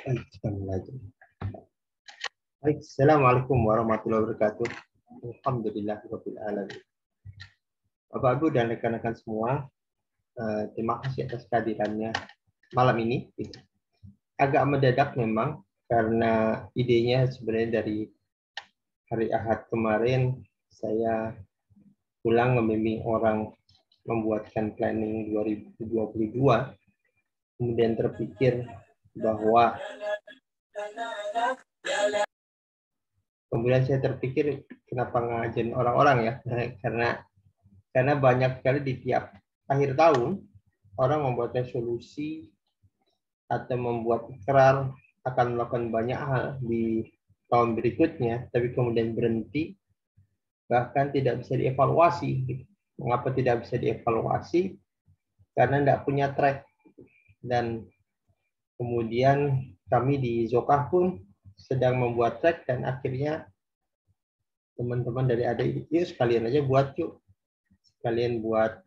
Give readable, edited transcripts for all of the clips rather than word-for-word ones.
Baik, kita mulai. Baik, Assalamualaikum warahmatullahi wabarakatuh. Alhamdulillahirabbil alamin. Bapak Ibu dan rekan-rekan semua, terima kasih atas kehadirannya malam ini. Agak mendadak memang karena idenya sebenarnya dari hari Ahad kemarin saya pulang membimbing orang membuatkan planning 2022. Kemudian terpikir bahwa kemudian saya terpikir kenapa ngajarin orang-orang ya, karena banyak sekali di tiap akhir tahun orang membuat resolusi atau membuat ikrar akan melakukan banyak hal di tahun berikutnya, tapi kemudian berhenti, bahkan tidak bisa dievaluasi. Mengapa tidak bisa dievaluasi? Karena tidak punya track. Dan kemudian kami di Zokah pun sedang membuat track dan akhirnya teman-teman dari adik yuk sekalian aja buat yuk. Sekalian buat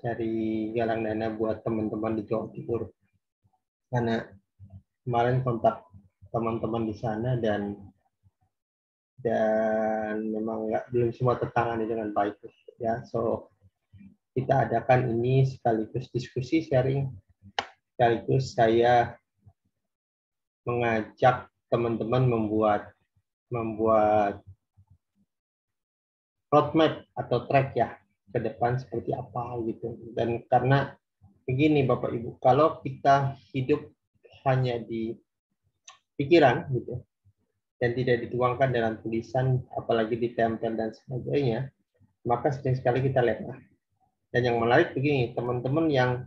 cari galang dana buat teman-teman di Jawa Timur. Karena kemarin kontak teman-teman di sana dan memang belum semua tertangani dengan baik ya. So kita adakan ini sekaligus diskusi sharing, sekaligus saya mengajak teman-teman membuat roadmap atau track ya ke depan seperti apa gitu. Dan karena begini Bapak Ibu, kalau kita hidup hanya di pikiran gitu dan tidak dituangkan dalam tulisan, apalagi ditempel dan sebagainya, maka sering sekali kita lengah. Dan yang menarik begini, teman-teman yang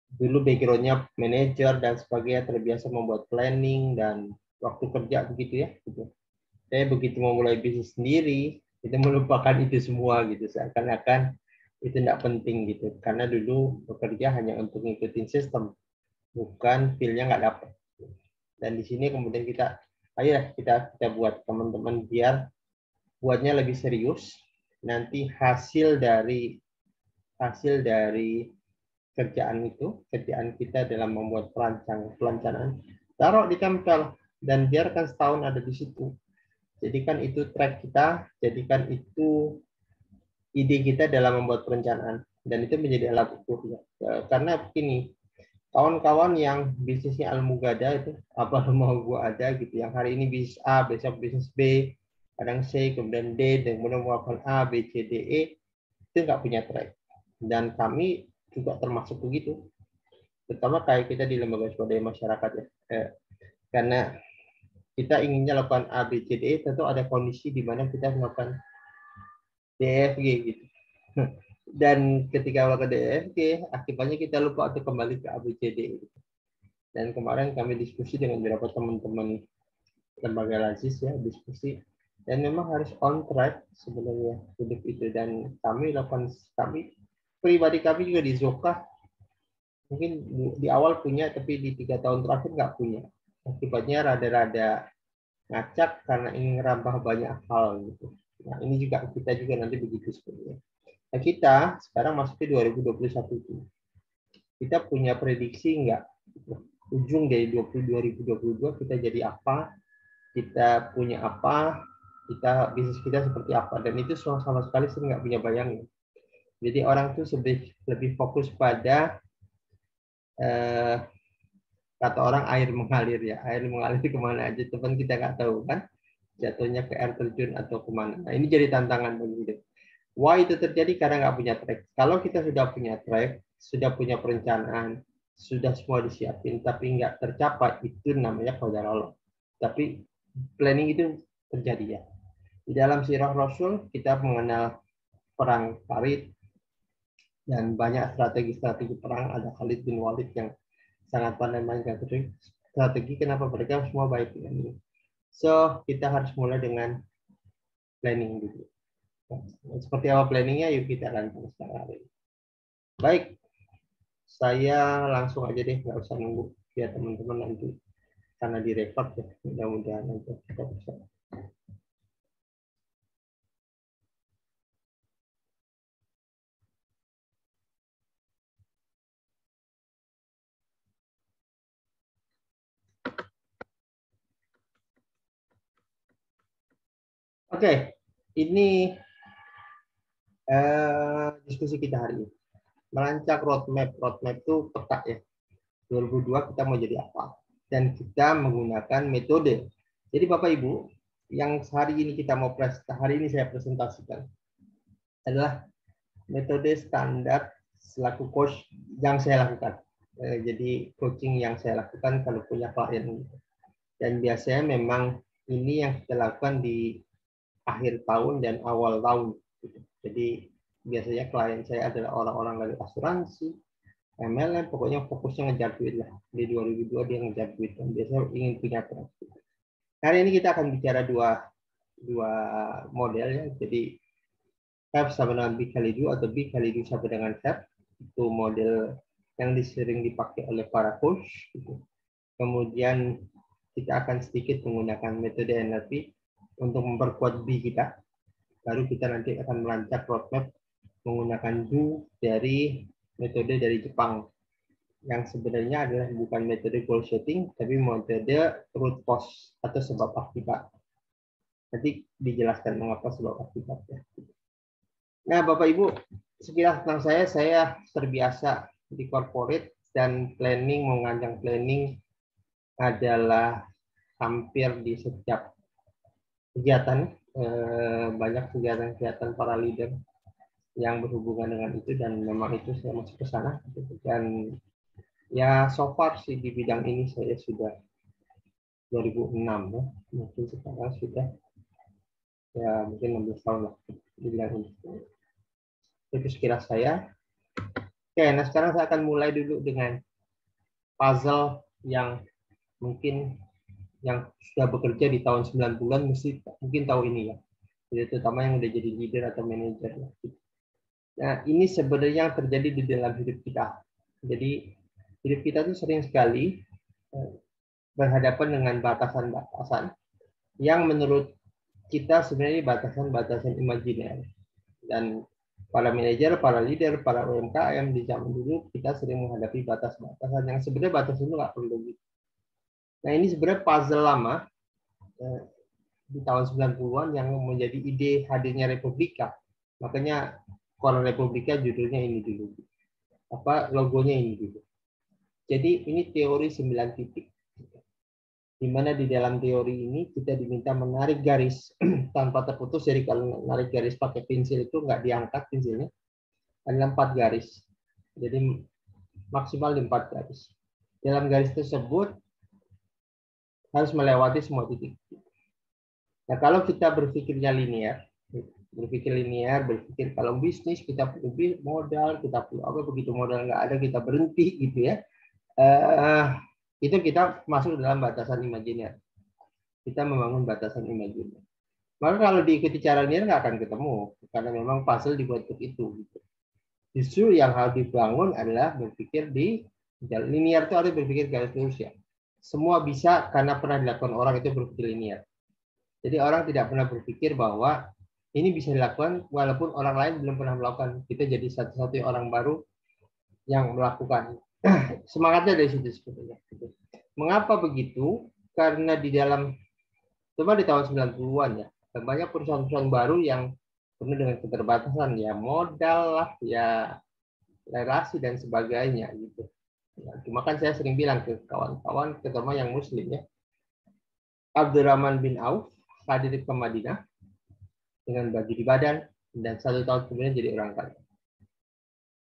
dulu background-nya manajer dan sebagainya terbiasa membuat planning dan waktu kerja begitu ya. Gitu. Saya begitu memulai bisnis sendiri, itu melupakan itu semua gitu. Seakan-akan itu tidak penting gitu. Karena dulu bekerja hanya untuk ngikutin sistem, bukan feel-nya nggak dapat. Dan di sini kemudian ayo kita buat teman-teman biar buatnya lebih serius. Nanti hasil dari kerjaan kita dalam membuat perencanaan, taruh di tempel dan biarkan setahun ada di situ. Jadikan itu track kita, jadikan itu ide kita dalam membuat perencanaan dan itu menjadi alat ukur ya. Karena begini, kawan-kawan yang bisnisnya Almugada itu apa mau gua ada gitu, yang hari ini bisnis A, besok bisnis B, kadang C, kemudian D, dan kemudian melakukan A, B, C, D, E, itu nggak punya track. Dan kami juga termasuk begitu, terutama kayak kita di lembaga swadaya masyarakat ya. Karena kita inginnya lakukan A, B, C, D, E, tentu ada kondisi di mana kita melakukan D, E, F, G gitu. Dan ketika melakukan D, E, F, G, akibatnya kita lupa untuk kembali ke A, B, C, D, E. Dan kemarin kami diskusi dengan beberapa teman-teman lembaga lazis ya, diskusi. Dan memang harus on track sebenarnya hidup itu. Dan kami pribadi kami juga di Zokah mungkin di awal punya, tapi di 3 tahun terakhir nggak punya. Akibatnya rada-rada ngacak karena ingin merambah banyak hal gitu. Nah ini juga kita juga nanti begitu sebenarnya. Nah kita sekarang masuk ke 2021 itu. Kita punya prediksi nggak? Ujung dari 2022 kita jadi apa? Kita punya apa? Bisnis kita seperti apa? Dan itu sama sekali saya nggak punya bayangin. Jadi orang tuh lebih fokus pada kata orang air mengalir ya, air mengalir kemana aja, teman kita nggak tahu kan, jatuhnya ke air terjun atau kemana. Nah ini jadi tantangan bagi hidup. Why itu terjadi? Karena nggak punya track. Kalau kita sudah punya track, sudah punya perencanaan, sudah semua disiapin, tapi nggak tercapai, itu namanya qadar Allah. Tapi planning itu terjadi ya. Di dalam sirah Rasul kita mengenal perang Farid dan banyak strategi-strategi perang. Ada Khalid bin Walid yang sangat pandai mainkan strategi. Kenapa mereka semua baik dengan ini? So kita harus mulai dengan planning dulu. Seperti apa planningnya? Yuk kita lanjutkan sekarang hari ini. Baik, saya langsung aja deh, nggak usah nunggu biar teman-teman nanti karena direkod ya. Mudah-mudahan nanti kita bisa. Oke, ini diskusi kita hari ini. Merancang roadmap. Roadmap itu peta ya. 2002 kita mau jadi apa? Dan kita menggunakan metode. Jadi Bapak Ibu, yang hari ini kita mau hari ini saya presentasikan adalah metode standar selaku coach yang saya lakukan. Jadi coaching yang saya lakukan kalau punya klien. Dan biasanya memang ini yang kita lakukan di akhir tahun dan awal tahun. Jadi biasanya klien saya adalah orang-orang dari asuransi, MLM, pokoknya fokusnya ngejar duit lah. Di 2002 dia ngejar duit dan biasanya ingin punya profit. Hari ini kita akan bicara dua model ya. Jadi have sama dengan B kali 2 atau B kali 2 sama dengan have. Itu model yang sering dipakai oleh para coach. Gitu. Kemudian kita akan sedikit menggunakan metode NLP untuk memperkuat B kita. Baru kita nanti akan merancang roadmap menggunakan do dari metode dari Jepang. Yang sebenarnya adalah bukan metode goal setting, tapi metode root cause atau sebab akibat. Nanti dijelaskan mengapa sebab akibatnya. Nah, Bapak Ibu, sekilas tentang saya terbiasa di corporate dan planning, merancang planning adalah hampir di setiap kegiatan, banyak kegiatan-kegiatan para leader yang berhubungan dengan itu dan memang itu saya masuk ke sana. Dan ya so far sih di bidang ini saya sudah 2006 ya, mungkin sekarang sudah ya mungkin 16 tahun lah di bidang ini. Itu sekilas saya. Oke, nah sekarang saya akan mulai dulu dengan puzzle yang mungkin yang sudah bekerja di tahun 90-an mungkin tahu ini ya. Jadi terutama yang udah jadi leader atau manajer. Nah, ini sebenarnya yang terjadi di dalam hidup kita. Jadi hidup kita tuh sering sekali berhadapan dengan batasan-batasan yang menurut kita sebenarnya batasan-batasan imajiner. Dan para manajer, para leader, para UMKM di zaman dulu kita sering menghadapi batas-batasan yang sebenarnya batasan itu nggak perlu gitu. Nah ini sebenarnya puzzle lama di tahun 90-an yang menjadi ide hadirnya Republika. Makanya kalau Republika judulnya ini dulu. Logonya ini dulu. Jadi ini teori 9 titik. Di mana di dalam teori ini kita diminta menarik garis tanpa terputus. Jadi kalau menarik garis pakai pensil itu nggak diangkat pensilnya. Ada 4 garis. Jadi maksimal 4 garis. Dalam garis tersebut harus melewati semua titik. Nah, kalau kita berpikir linear, berpikir kalau bisnis kita perlu modal, kita perlu apa, begitu modal nggak ada kita berhenti gitu ya. Itu kita masuk dalam batasan imajiner. Kita membangun batasan imajiner. Maka kalau diikuti cara linear nggak akan ketemu, karena memang puzzle dibuat untuk itu. Gitu. Justru yang harus dibangun adalah berpikir di jalan linear itu harus berpikir garis lurus ya. Semua bisa karena pernah dilakukan orang itu berpikir linear. Jadi orang tidak pernah berpikir bahwa ini bisa dilakukan walaupun orang lain belum pernah melakukan. Kita jadi satu-satunya orang baru yang melakukan. Semangatnya dari situ sebetulnya. Mengapa begitu? Karena di dalam, cuma di tahun 90-an ya, banyak perusahaan-perusahaan baru yang penuh dengan keterbatasan ya, modal lah, ya relasi dan sebagainya gitu. Nah, cuma kan saya sering bilang ke kawan-kawan, terutama yang muslim ya, Abdurrahman bin Auf hadir ke Madinah dengan baju di badan dan 1 tahun kemudian jadi orang kaya.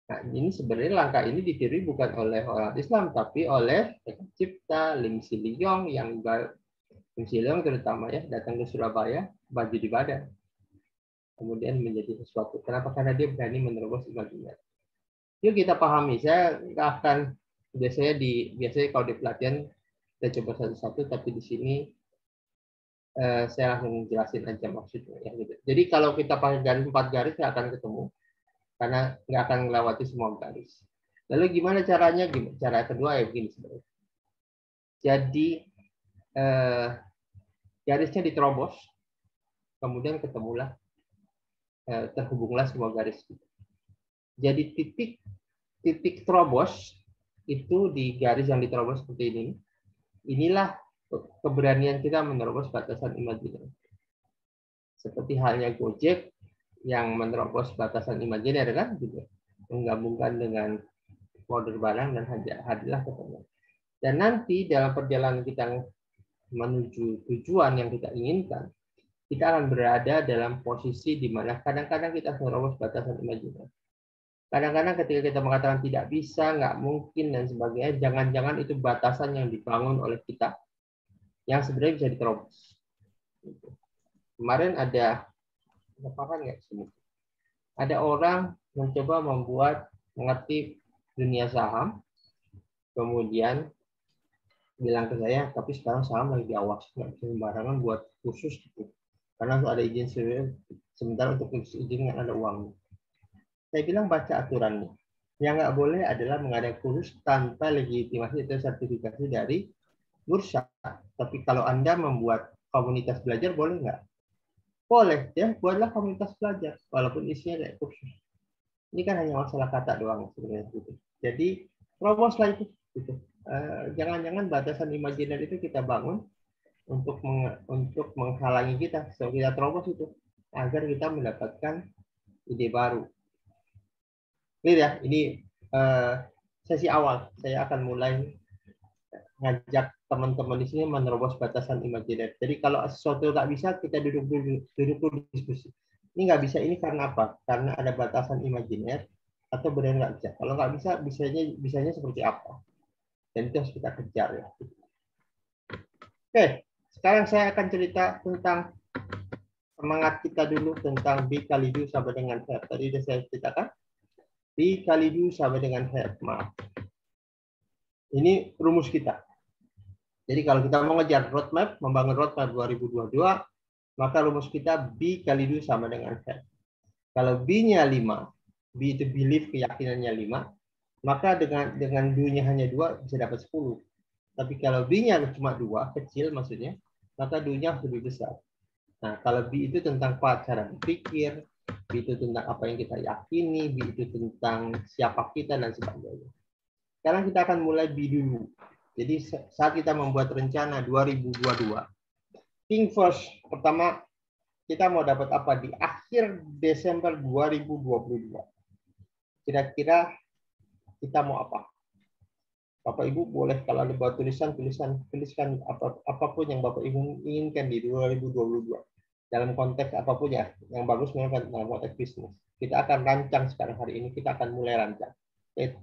Nah, ini sebenarnya langkah ini ditiru bukan oleh orang Islam tapi oleh Eka Cipta, Lim Siliong yang Lim Siliong terutama ya datang ke Surabaya baju di badan. Kemudian menjadi sesuatu. Kenapa? Karena dia berani menerobos imajiner. Yuk kita pahami. Saya nggak akan biasanya kalau di pelatihan saya coba satu-satu tapi di sini saya langsung jelasin aja maksudnya ya gitu. Jadi kalau kita pakai garis 4 garis nggak akan ketemu karena nggak akan melewati semua garis. Lalu gimana caranya? Cara kedua ya begini sebenarnya. Jadi garisnya diterobos, kemudian ketemulah terhubunglah semua garis. Jadi titik terobos itu di garis yang diterobos seperti ini. Inilah keberanian kita menerobos batasan imajiner. Seperti halnya Gojek yang menerobos batasan imajiner kan, gitu. Menggabungkan dengan order barang dan hadirlah ketemu. Dan nanti dalam perjalanan kita menuju tujuan yang kita inginkan, kita akan berada dalam posisi di mana kadang-kadang kita menerobos batasan imajiner. Kadang-kadang ketika kita mengatakan tidak bisa, nggak mungkin, dan sebagainya, jangan-jangan itu batasan yang dibangun oleh kita yang sebenarnya bisa diterobos. Kemarin ada orang mencoba mengerti dunia saham, kemudian bilang ke saya, tapi sekarang saham lagi diawas, nggak bisa sembarangan buat khusus gitu. Karena ada izin sebentar untuk izin yang ada uangnya. Saya bilang baca aturannya. Yang nggak boleh adalah mengadakan kursus tanpa legitimasi atau sertifikasi dari bursa. Tapi kalau Anda membuat komunitas belajar, boleh nggak? Boleh, ya. Buatlah komunitas belajar, walaupun isinya kayak kursus. Ini kan hanya masalah kata doang sebenarnya. Gitu. Jadi, teroboslah itu. Gitu. Jangan-jangan batasan imajiner itu kita bangun untuk menghalangi kita. So, kita terobos itu, agar kita mendapatkan ide baru. Clear ya, ini sesi awal. Saya akan mulai ngajak teman-teman di sini menerobos batasan imajiner. Jadi kalau sesuatu nggak bisa, kita duduk dulu diskusi. Ini nggak bisa, ini karena apa? Karena ada batasan imajiner atau benar nggak bisa. Kalau nggak bisa, bisanya seperti apa? Dan itu harus kita kejar ya. Oke, sekarang saya akan cerita tentang semangat kita dulu tentang B kali do sama dengan have. Tadi sudah saya ceritakan. B kali do sama dengan have. Maaf. Ini rumus kita. Jadi kalau kita mau ngejar roadmap, membangun roadmap 2022, maka rumus kita B kali do sama dengan have. Kalau B-nya 5, B itu belief, keyakinannya 5, maka dengan do-nya hanya 2 bisa dapat 10. Tapi kalau B-nya cuma 2, kecil maksudnya, maka do-nya lebih besar. Nah, kalau B itu tentang cara berpikir, B itu tentang apa yang kita yakini, B itu tentang siapa kita, dan sebagainya. Sekarang kita akan mulai B dulu. Jadi saat kita membuat rencana 2022, think first, pertama kita mau dapat apa di akhir Desember 2022. Kira-kira kita mau apa? Bapak Ibu boleh kalau ada buat tulisan apapun yang Bapak Ibu inginkan di 2022. Dalam konteks apapun ya, yang bagus memang dalam konteks bisnis. Kita akan rancang sekarang hari ini, kita akan mulai rancang.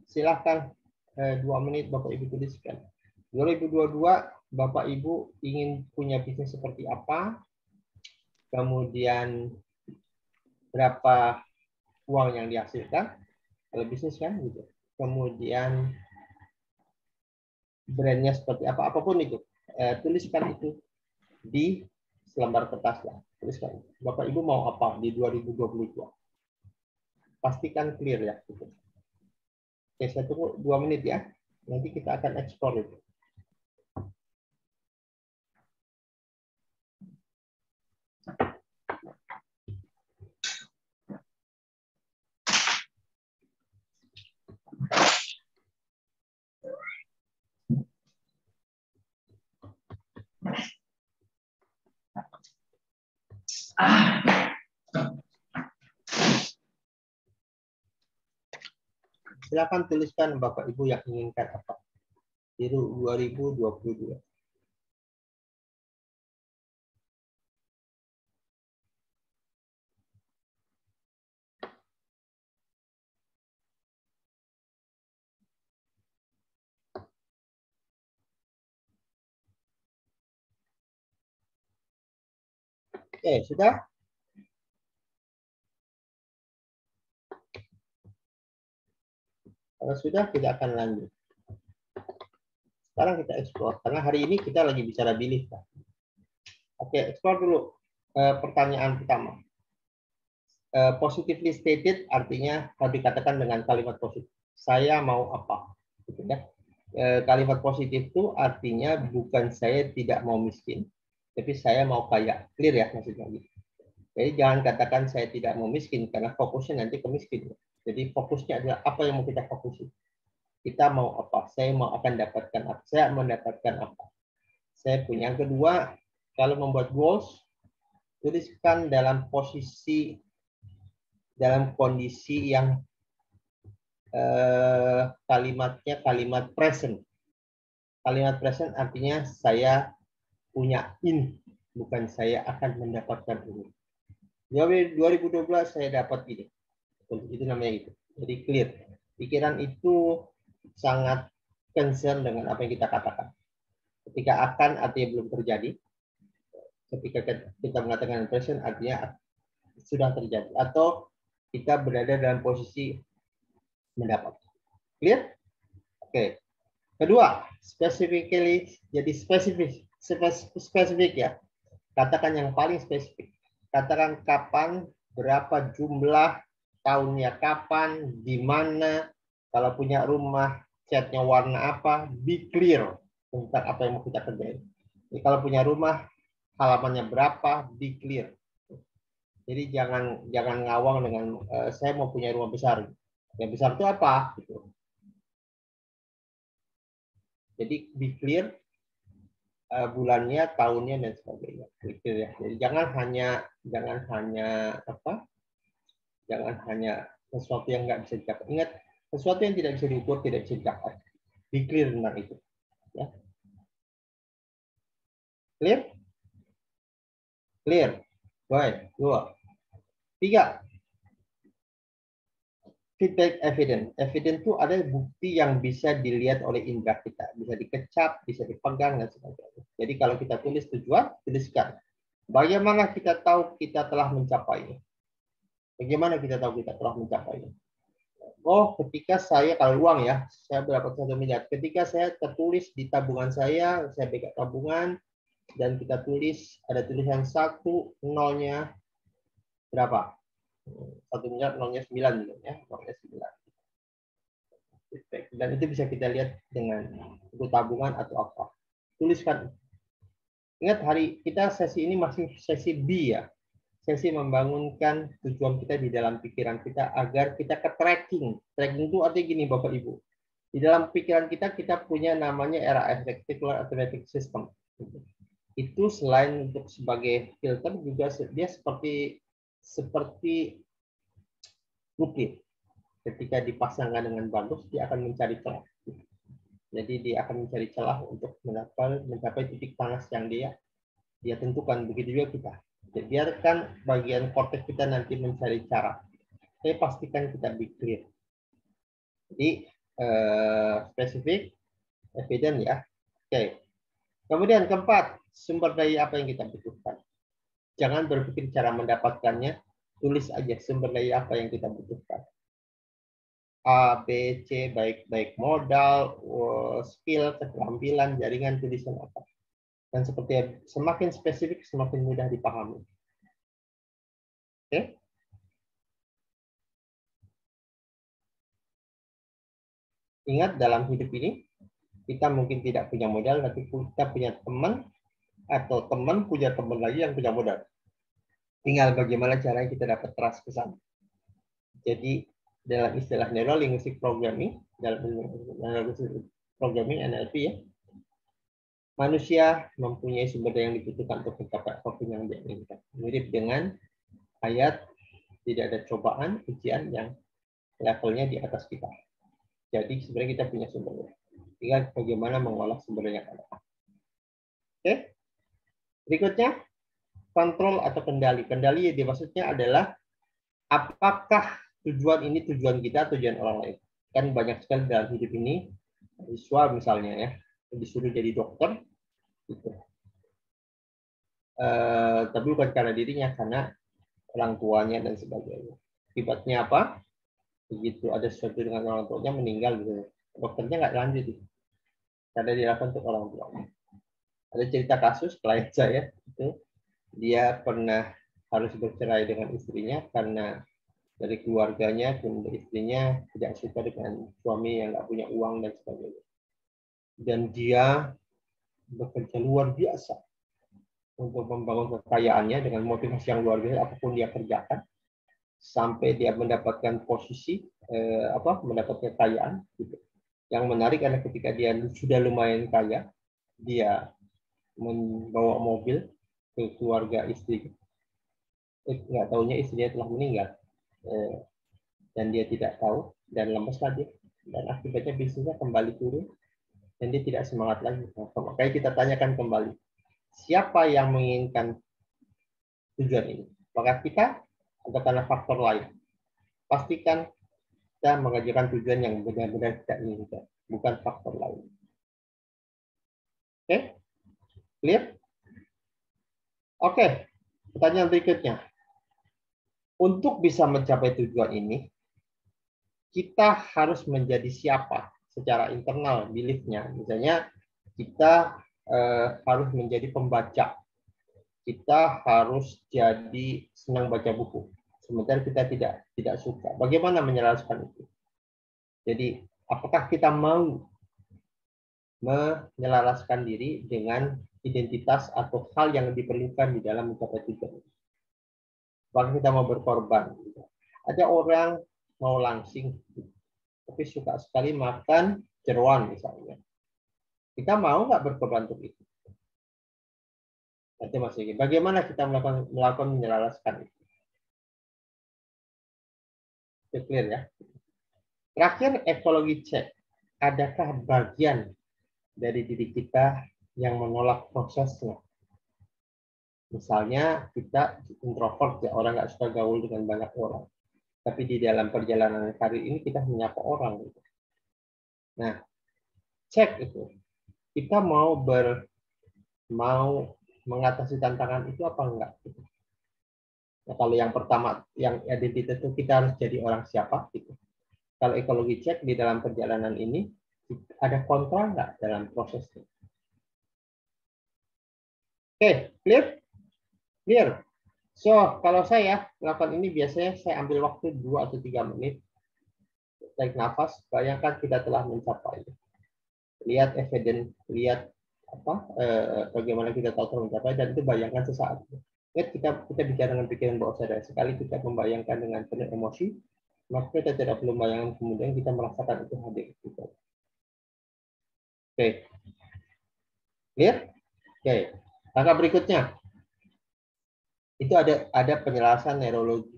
Silahkan 2 menit Bapak Ibu tuliskan. 2022 Bapak Ibu ingin punya bisnis seperti apa? Kemudian berapa uang yang dihasilkan? Kalau bisnis kan gitu. Kemudian brandnya seperti apa, apapun itu, tuliskan itu di selembar kertas lah. Tuliskan, Bapak Ibu mau apa di 2022. Pastikan clear ya. Gitu. Oke, saya tunggu 2 menit ya. Nanti kita akan ekspor itu. Silakan tuliskan Bapak Ibu yang inginkan apa di 2022. Oke, sudah? Kalau sudah, kita akan lanjut. Sekarang kita explore, karena hari ini kita lagi bicara belief. Oke, explore dulu. Pertanyaan pertama. Positively stated artinya harus dikatakan dengan kalimat positif. Saya mau apa? Gitu ya. Kalimat positif itu artinya bukan saya tidak mau miskin, tapi saya mau kaya. Clear ya maksudnya gitu. Jadi jangan katakan saya tidak mau miskin, karena fokusnya nanti ke miskin. Jadi fokusnya adalah apa yang mau kita fokusin. Kita mau apa? Saya mau akan dapatkan apa? Saya mendapatkan apa? Saya punya. Yang kedua, kalau membuat goals, tuliskan dalam kondisi yang kalimatnya kalimat present. Kalimat present artinya saya punya ini, bukan saya akan mendapatkan ini. 2012 saya dapat ini. Itu namanya itu. Jadi clear. Pikiran itu sangat concern dengan apa yang kita katakan. Ketika akan artinya belum terjadi. Ketika kita mengatakan present artinya sudah terjadi. Atau kita berada dalam posisi mendapat. Clear? Oke. Kedua, specifically, jadi spesifik ya. Katakan yang paling spesifik. Katakan kapan, berapa jumlah, tahunnya kapan, di mana, kalau punya rumah, catnya warna apa, be clear tentang apa yang mau kita kerjain. Jadi kalau punya rumah, halamannya berapa, be clear. Jadi jangan ngawang dengan saya mau punya rumah besar. Yang besar itu apa? Gitu. Jadi be clear bulannya, tahunnya dan sebagainya. Gitu ya. Jadi jangan hanya sesuatu yang nggak bisa dicapai. Ingat, sesuatu yang tidak bisa diukur tidak bisa dicapai. Be clear tentang itu. Ya. Clear? Clear. Baik. 2. 3. Feedback evidence. Evidence itu ada bukti yang bisa dilihat oleh indera kita. Bisa dikecap, bisa dipegang, dan sebagainya. Jadi kalau kita tulis tujuan, tuliskan. Bagaimana kita tahu kita telah mencapainya? Bagaimana kita tahu kita telah mencapainya? Oh, ketika saya, kalau uang ya, saya berdapat 1 miliar. Ketika saya tertulis di tabungan saya pegang tabungan, dan kita tulis, ada tulisan 1, nolnya berapa? 1 miliar, nolnya 9. Ya, nolnya 9. Dan itu bisa kita lihat dengan buku tabungan atau apa. Tuliskan. Ingat, hari kita sesi ini masih sesi B ya. Sesi membangunkan tujuan kita di dalam pikiran kita agar kita ke tracking. Tracking itu artinya gini Bapak Ibu. Di dalam pikiran kita, kita punya namanya RAS, Reticular Automatic System. Itu selain untuk sebagai filter, juga dia seperti nuklir. Ketika dipasangkan dengan bagus, dia akan mencari celah. Jadi dia akan mencari celah untuk mencapai titik panas yang dia tentukan. Begitu juga kita. Jadi biarkan bagian korteks kita nanti mencari cara. Saya pastikan kita be clear. Jadi spesifik, evident ya. Oke. Kemudian keempat, sumber daya apa yang kita butuhkan. Jangan berpikir cara mendapatkannya, tulis aja sumber daya apa yang kita butuhkan. A, B, C, baik modal, skill, keterampilan, jaringan, tulisan apa. Dan seperti semakin spesifik, semakin mudah dipahami. Oke? Ingat, dalam hidup ini, kita mungkin tidak punya modal, tapi kita punya teman, atau teman punya teman lagi yang punya modal. Tinggal bagaimana caranya kita dapat trust ke sana. Jadi, dalam istilah neurolinguistic programming, dalam programming NLP ya, manusia mempunyai sumber daya yang dibutuhkan untuk mencapai apapun yang dia inginkan. Mirip dengan ayat, tidak ada cobaan, ujian yang levelnya di atas kita. Jadi sebenarnya kita punya sumber daya. Tinggal bagaimana mengolah sumber daya yang ada. Oke. Berikutnya, kontrol atau kendali. Kendali yang maksudnya adalah apakah tujuan ini tujuan kita, tujuan orang lain. Kan banyak sekali dalam hidup ini, siswa misalnya ya, disuruh jadi dokter, gitu. Tapi bukan karena dirinya, karena orang tuanya dan sebagainya. Akibatnya apa? Begitu ada sesuatu dengan orang tuanya meninggal, gitu. Dokternya nggak lanjut, gitu. Karena dilakukan untuk orang tuanya. Ada cerita kasus klien saya, itu dia pernah harus bercerai dengan istrinya karena dari keluarganya dan dari istrinya tidak suka dengan suami yang nggak punya uang dan sebagainya. Dan dia bekerja luar biasa untuk membangun kekayaannya dengan motivasi yang luar biasa apapun dia kerjakan sampai dia mendapatkan posisi mendapatkan kekayaan. Gitu. Yang menarik adalah ketika dia sudah lumayan kaya, dia membawa mobil ke keluarga istri nggak tahunya istrinya telah meninggal, dan dia tidak tahu, dan lemeslah dia, dan akibatnya bisnisnya kembali turun, dan dia tidak semangat lagi. Nah, makanya kita tanyakan kembali, siapa yang menginginkan tujuan ini? Apakah kita atau karena faktor lain? Pastikan kita mengajukan tujuan yang benar-benar kita inginkan, bukan faktor lain. Oke? Clear? Oke, pertanyaan berikutnya. Untuk bisa mencapai tujuan ini, kita harus menjadi siapa secara internal beliefnya. Misalnya kita harus menjadi pembaca, kita harus jadi senang baca buku, sementara kita tidak suka. Bagaimana menjelaskan itu? Jadi apakah kita mau menyelaraskan diri dengan identitas atau hal yang diperlukan di dalam mencapai tujuan? Apakah kita mau berkorban? Ada orang mau langsing, tapi suka sekali makan jeroan misalnya. Kita mau nggak berkorban untuk itu? Nanti masih bagaimana kita melakukan menyelaraskan itu? Itu clear ya. Terakhir, ekologi cek. Adakah bagian dari diri kita yang menolak prosesnya? Misalnya kita introvert, ya, orang nggak suka gaul dengan banyak orang. Tapi di dalam perjalanan karir ini kita menyapa orang. Nah, cek itu. Kita mau mengatasi tantangan itu apa enggak? Nah, kalau yang pertama, yang identitas itu kita harus jadi orang siapa? Gitu. Kalau ekologi cek di dalam perjalanan ini, ada kontra nggak dalam prosesnya? Oke, clear? Clear. So, kalau saya melakukan ini biasanya saya ambil waktu 2 atau 3 menit. Tarik nafas, bayangkan kita telah mencapai. Lihat evidence, lihat bagaimana kita tahu telah mencapai, dan itu bayangkan sesaat. Lihat kita bicara dengan pikiran bawah sadar. Sekali kita membayangkan dengan penuh emosi, maka kita tidak perlu membayangkan, kemudian kita merasakan itu hadir. Oke. Clear? Oke. Langkah berikutnya. Itu ada penjelasan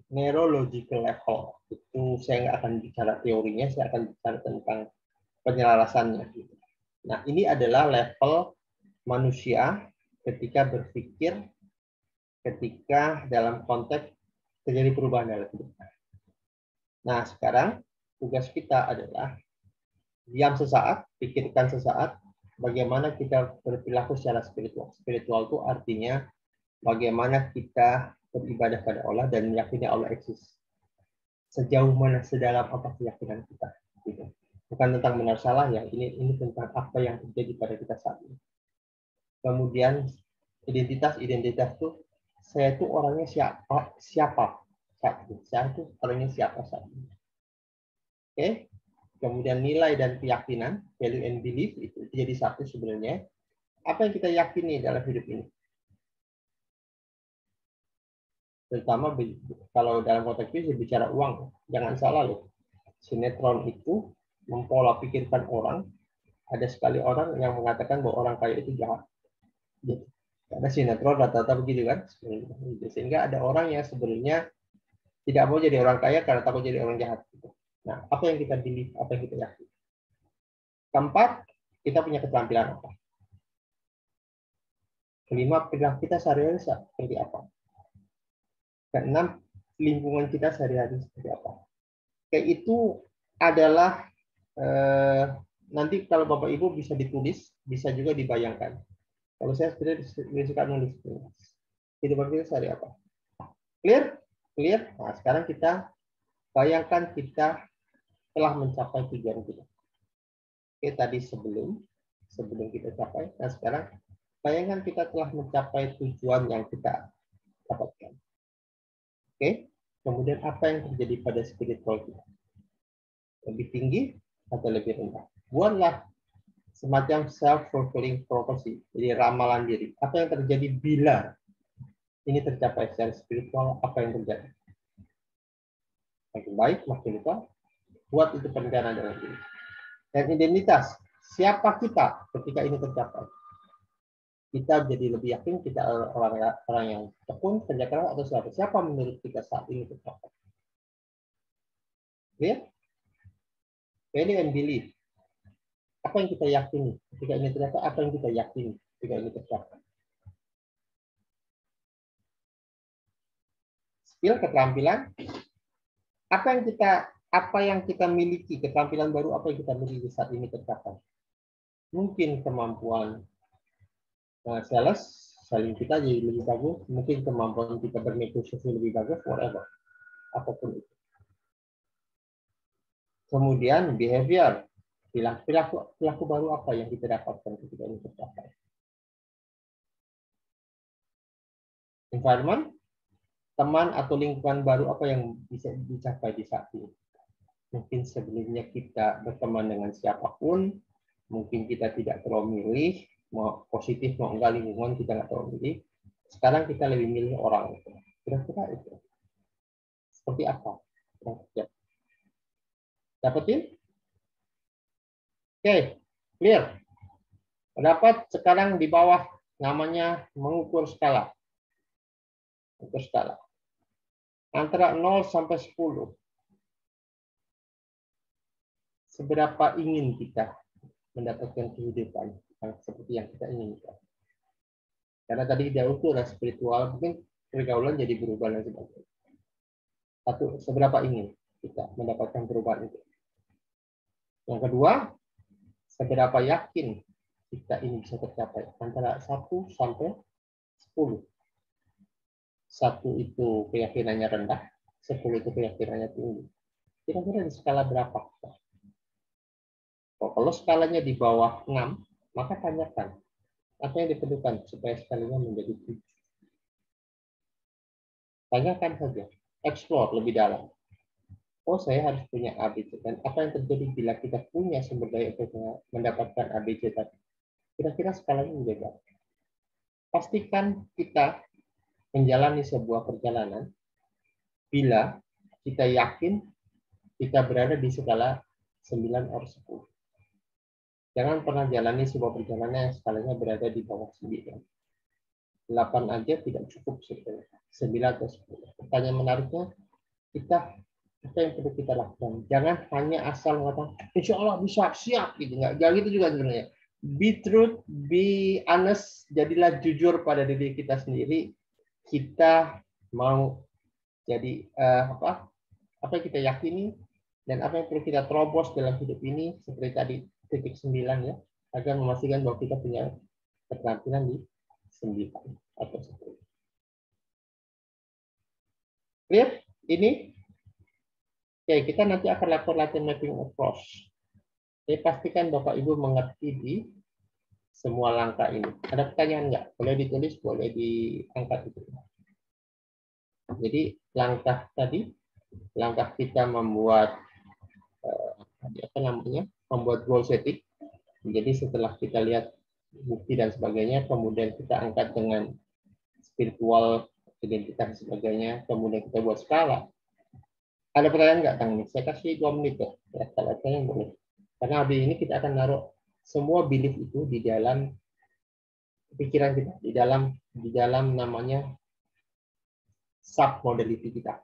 neurological level. Itu saya nggak akan bicara teorinya, saya akan bicara tentang penyelarasannya. Nah, ini adalah level manusia ketika berpikir, ketika dalam konteks terjadi perubahan dalam hidup. Nah, sekarang tugas kita adalah diam sesaat, pikirkan sesaat, bagaimana kita berperilaku secara spiritual. Spiritual itu artinya bagaimana kita beribadah pada Allah dan meyakini Allah eksis. Sejauh mana, sedalam apa keyakinan kita. Gitu. Bukan tentang benar salah ya, ini tentang apa yang terjadi pada kita saat ini. Kemudian identitas itu, saya itu orangnya siapa? Saya itu orangnya siapa saat ini. Oke. Kemudian nilai dan keyakinan, value and belief, itu jadi satu sebenarnya. Apa yang kita yakini dalam hidup ini? Terutama kalau dalam konteks ini bicara uang, jangan salah loh. Sinetron itu mempola pikirkan orang. Ada sekali orang yang mengatakan bahwa orang kaya itu jahat. Karena sinetron rata-rata begitu kan. Sehingga ada orang yang sebenarnya tidak mau jadi orang kaya karena takut jadi orang jahat. Nah, apa yang kita believe, apa yang kita yakini. Keempat, kita punya keterampilan apa? Kelima, perilaku kita sehari-hari seperti apa? Keenam, lingkungan kita sehari-hari seperti apa? Kayak itu adalah nanti kalau Bapak Ibu bisa ditulis, bisa juga dibayangkan. Kalau saya sebenarnya suka nulis. Kehidupan kita sehari apa? Clear? Clear? Nah, sekarang kita bayangkan kita telah mencapai tujuan kita. Oke, tadi sebelum kita capai. Nah, sekarang bayangkan kita telah mencapai tujuan yang kita dapatkan. Oke, kemudian apa yang terjadi pada spiritual kita? Lebih tinggi atau lebih rendah? Buatlah semacam self-fulfilling prophecy, jadi ramalan diri. Apa yang terjadi bila ini tercapai secara spiritual? Apa yang terjadi? Makin baik, makin lupa. Buat itu perencanaan dalam diri. Dan identitas, siapa kita ketika ini tercapai? kita jadi lebih yakin kita orang yang tekun, kerja keras atau siapa menurut kita saat ini tercapai. Clear? Value and belief. Apa yang kita yakini ketika ini tercapai? Apa yang kita yakini ketika ini tercapai? Skill, keterampilan. Apa yang kita miliki, keterampilan baru apa yang kita miliki saat ini tercapai? Mungkin kemampuan sales, selling kita jadi lebih bagus, mungkin kemampuan kita bernegosiasi lebih bagus, whatever, apapun itu. Kemudian behavior, perilaku baru apa yang kita dapatkan ketika ini tercapai. Environment, teman atau lingkungan baru apa yang bisa dicapai di saat ini. Mungkin sebelumnya kita berteman dengan siapapun, mungkin kita tidak terlalu milih, mau positif mau enggak lingkungan kita nggak terlalu milih. Sekarang kita lebih milih orang. Kira-kira itu. Seperti apa? Ya. Dapetin? Oke, clear. Dapat sekarang di bawah namanya mengukur skala. Mengukur skala. Antara 0 sampai 10. Seberapa ingin kita mendapatkan kehidupan yang seperti yang kita inginkan. Karena tadi dia ukur spiritual, mungkin pergaulan jadi berubah dan sebagainya. Satu, seberapa ingin kita mendapatkan perubahan itu. Yang kedua, seberapa yakin kita ini bisa tercapai. Antara 1 sampai 10. 1 itu keyakinannya rendah, 10 itu keyakinannya tinggi. Kira-kira di skala berapa? Kalau skalanya di bawah 6, maka tanyakan apa yang diperlukan supaya skalanya menjadi 7. Tanyakan saja, explore lebih dalam. Oh, saya harus punya ABC. Dan apa yang terjadi bila kita punya sumber daya untuk mendapatkan ABC tadi? Kira-kira skalanya menjadi berapa? Pastikan kita menjalani sebuah perjalanan bila kita yakin kita berada di skala 9 atau 10. Jangan pernah jalani sebuah perjalanan yang skalanya berada di bawah 9. 8 aja tidak cukup sebetulnya. 9 atau 10. Pertanyaan menariknya, apa yang perlu kita lakukan? Jangan hanya asal mengatakan, insya Allah bisa, siap. Gitu. Nggak gitu juga sebenarnya. Be truth, be honest, jadilah jujur pada diri kita sendiri. Kita mau jadi apa yang kita yakini, dan apa yang perlu kita terobos dalam hidup ini, seperti tadi titik 9 ya, agar memastikan bahwa kita punya keterampilan di 9 atau 10. Clear? Ini? Oke, kita nanti akan lakukan latihan mapping approach. Jadi pastikan Bapak Ibu mengerti di semua langkah ini. Ada pertanyaan nggak? Boleh ditulis, boleh diangkat itu. Jadi langkah tadi, langkah kita membuat membuat goal setting. Jadi setelah kita lihat bukti dan sebagainya, kemudian kita angkat dengan spiritual, identitas dan sebagainya, kemudian kita buat skala. Ada pertanyaan nggak, Kang? Saya kasih 2 menit ya. Kalau ada yang boleh. Karena habis ini kita akan naruh semua belief itu di dalam pikiran kita, di dalam namanya sub modality kita,